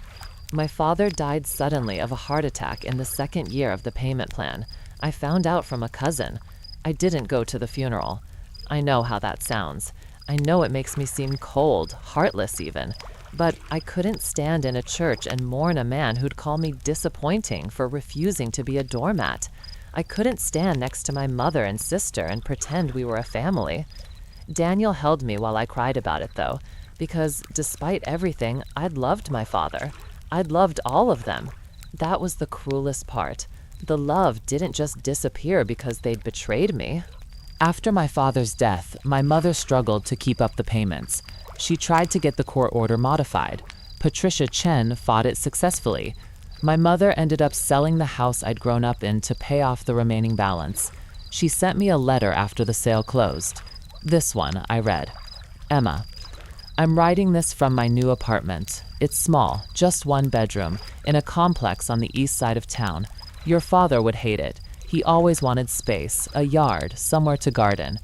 My father died suddenly of a heart attack in the second year of the payment plan. I found out from a cousin. I didn't go to the funeral. I know how that sounds. I know it makes me seem cold, heartless even. But I couldn't stand in a church and mourn a man who'd call me disappointing for refusing to be a doormat. I couldn't stand next to my mother and sister and pretend we were a family. Daniel held me while I cried about it, though, because despite everything, I'd loved my father. I'd loved all of them. That was the cruelest part. The love didn't just disappear because they'd betrayed me. After my father's death, my mother struggled to keep up the payments. She tried to get the court order modified. Patricia Chen fought it successfully. My mother ended up selling the house I'd grown up in to pay off the remaining balance. She sent me a letter after the sale closed. This one I read. Emma, I'm writing this from my new apartment. It's small, just 1 bedroom, in a complex on the east side of town. Your father would hate it. He always wanted space, a yard, somewhere to garden.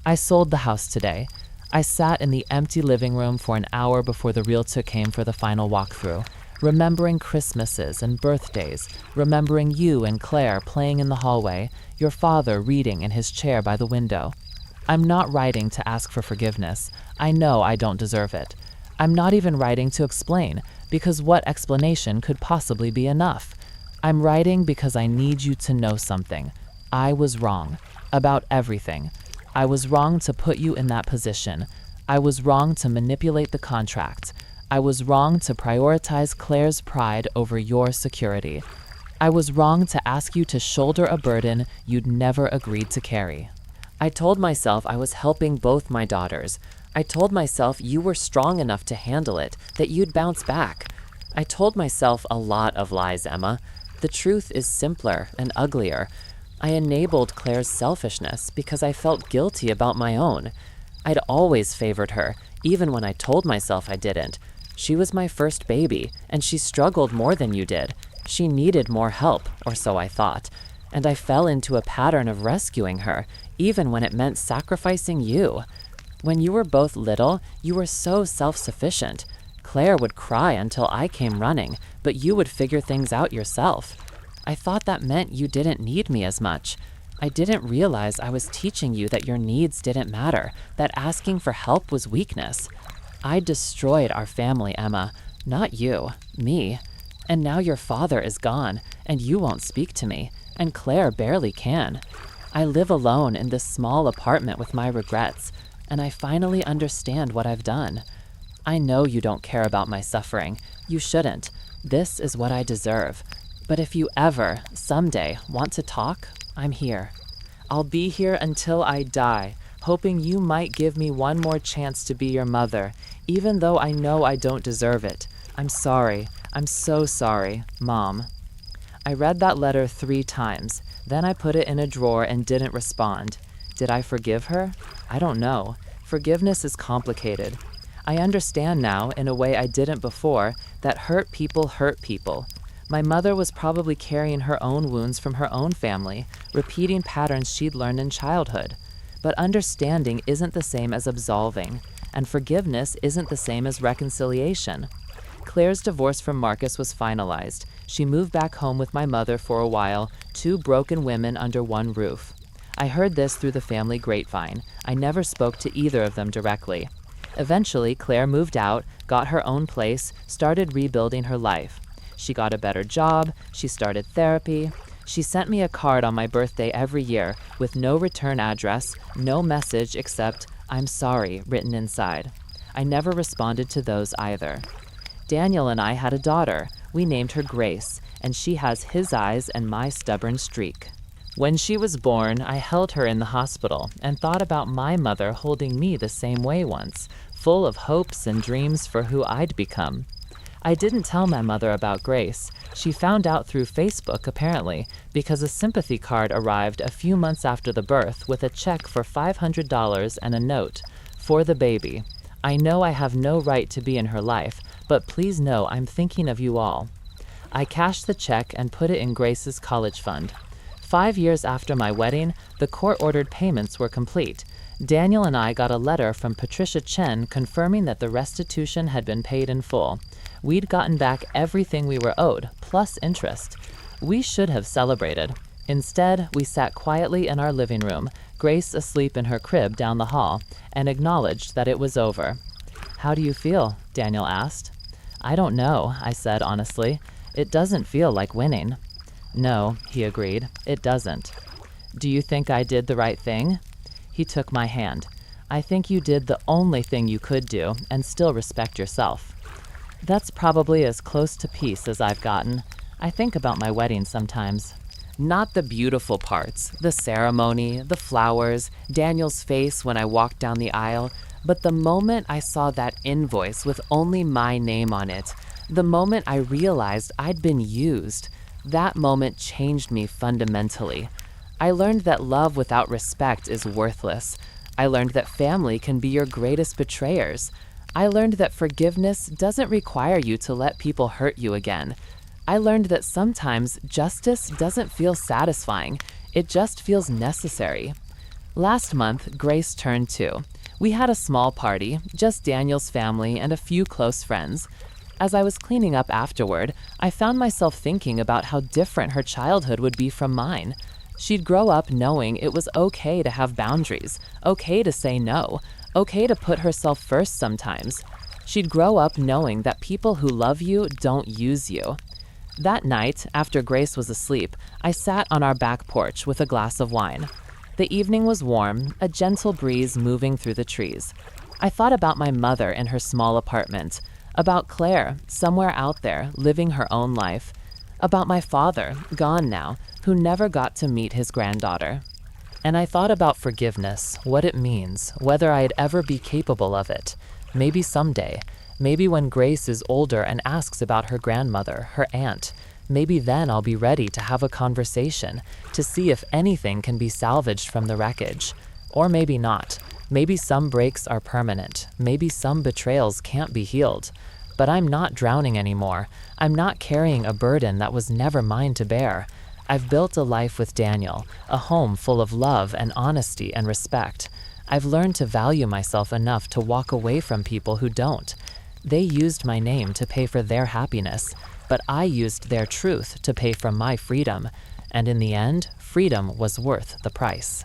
I sold the house today. I sat in the empty living room for an hour before the realtor came for the final walkthrough, remembering Christmases and birthdays, remembering you and Claire playing in the hallway, your father reading in his chair by the window. I'm not writing to ask for forgiveness. I know I don't deserve it. I'm not even writing to explain, because what explanation could possibly be enough? I'm writing because I need you to know something. I was wrong. About everything. I was wrong to put you in that position. I was wrong to manipulate the contract. I was wrong to prioritize Claire's pride over your security. I was wrong to ask you to shoulder a burden you'd never agreed to carry. I told myself I was helping both my daughters. I told myself you were strong enough to handle it, that you'd bounce back. I told myself a lot of lies, Emma. The truth is simpler and uglier. I enabled Claire's selfishness because I felt guilty about my own. I'd always favored her, even when I told myself I didn't. She was my first baby, and she struggled more than you did. She needed more help, or so I thought. And I fell into a pattern of rescuing her, even when it meant sacrificing you. When you were both little, you were so self-sufficient. Claire would cry until I came running, but you would figure things out yourself. I thought that meant you didn't need me as much. I didn't realize I was teaching you that your needs didn't matter, that asking for help was weakness. I destroyed our family, Emma. Not you, me. And now your father is gone, and you won't speak to me, and Claire barely can. I live alone in this small apartment with my regrets, and I finally understand what I've done. I know you don't care about my suffering. You shouldn't. This is what I deserve. But if you ever, someday, want to talk, I'm here. I'll be here until I die, hoping you might give me one more chance to be your mother, even though I know I don't deserve it. I'm sorry. I'm so sorry, Mom." I read that letter 3 times. Then I put it in a drawer and didn't respond. Did I forgive her? I don't know. Forgiveness is complicated. I understand now, in a way I didn't before, that hurt people hurt people. My mother was probably carrying her own wounds from her own family, repeating patterns she'd learned in childhood. But understanding isn't the same as absolving, and forgiveness isn't the same as reconciliation. Claire's divorce from Marcus was finalized. She moved back home with my mother for a while, 2 broken women under one roof. I heard this through the family grapevine. I never spoke to either of them directly. Eventually, Claire moved out, got her own place, started rebuilding her life. She got a better job, she started therapy. She sent me a card on my birthday every year with no return address, no message except "I'm sorry" written inside. I never responded to those either. Daniel and I had a daughter. We named her Grace, and she has his eyes and my stubborn streak. When she was born, I held her in the hospital and thought about my mother holding me the same way once, full of hopes and dreams for who I'd become. I didn't tell my mother about Grace. She found out through Facebook, apparently, because a sympathy card arrived a few months after the birth with a check for $500 and a note, "For the baby. I know I have no right to be in her life, but please know I'm thinking of you all." I cashed the check and put it in Grace's college fund. 5 years after my wedding, the court-ordered payments were complete. Daniel and I got a letter from Patricia Chen confirming that the restitution had been paid in full. We'd gotten back everything we were owed, plus interest. We should have celebrated. Instead, we sat quietly in our living room, Grace asleep in her crib down the hall, and acknowledged that it was over. "How do you feel?" Daniel asked. "I don't know," I said honestly. "It doesn't feel like winning." "No," he agreed, "it doesn't." "Do you think I did the right thing?" He took my hand. "I think you did the only thing you could do and still respect yourself." That's probably as close to peace as I've gotten. I think about my wedding sometimes. Not the beautiful parts, the ceremony, the flowers, Daniel's face when I walked down the aisle, but the moment I saw that invoice with only my name on it, the moment I realized I'd been used, that moment changed me fundamentally. I learned that love without respect is worthless. I learned that family can be your greatest betrayers. I learned that forgiveness doesn't require you to let people hurt you again. I learned that sometimes justice doesn't feel satisfying. It just feels necessary. Last month, Grace turned 2. We had a small party, just Daniel's family and a few close friends. As I was cleaning up afterward, I found myself thinking about how different her childhood would be from mine. She'd grow up knowing it was okay to have boundaries, okay to say no, okay to put herself first sometimes. She'd grow up knowing that people who love you don't use you. That night, after Grace was asleep, I sat on our back porch with a glass of wine. The evening was warm, a gentle breeze moving through the trees. I thought about my mother in her small apartment, about Claire, somewhere out there, living her own life, about my father, gone now, who never got to meet his granddaughter. And I thought about forgiveness, what it means, whether I'd ever be capable of it. Maybe someday. Maybe when Grace is older and asks about her grandmother, her aunt. Maybe then I'll be ready to have a conversation, to see if anything can be salvaged from the wreckage. Or maybe not. Maybe some breaks are permanent. Maybe some betrayals can't be healed. But I'm not drowning anymore. I'm not carrying a burden that was never mine to bear. I've built a life with Daniel, a home full of love and honesty and respect. I've learned to value myself enough to walk away from people who don't. They used my name to pay for their happiness, but I used their truth to pay for my freedom. And in the end, freedom was worth the price.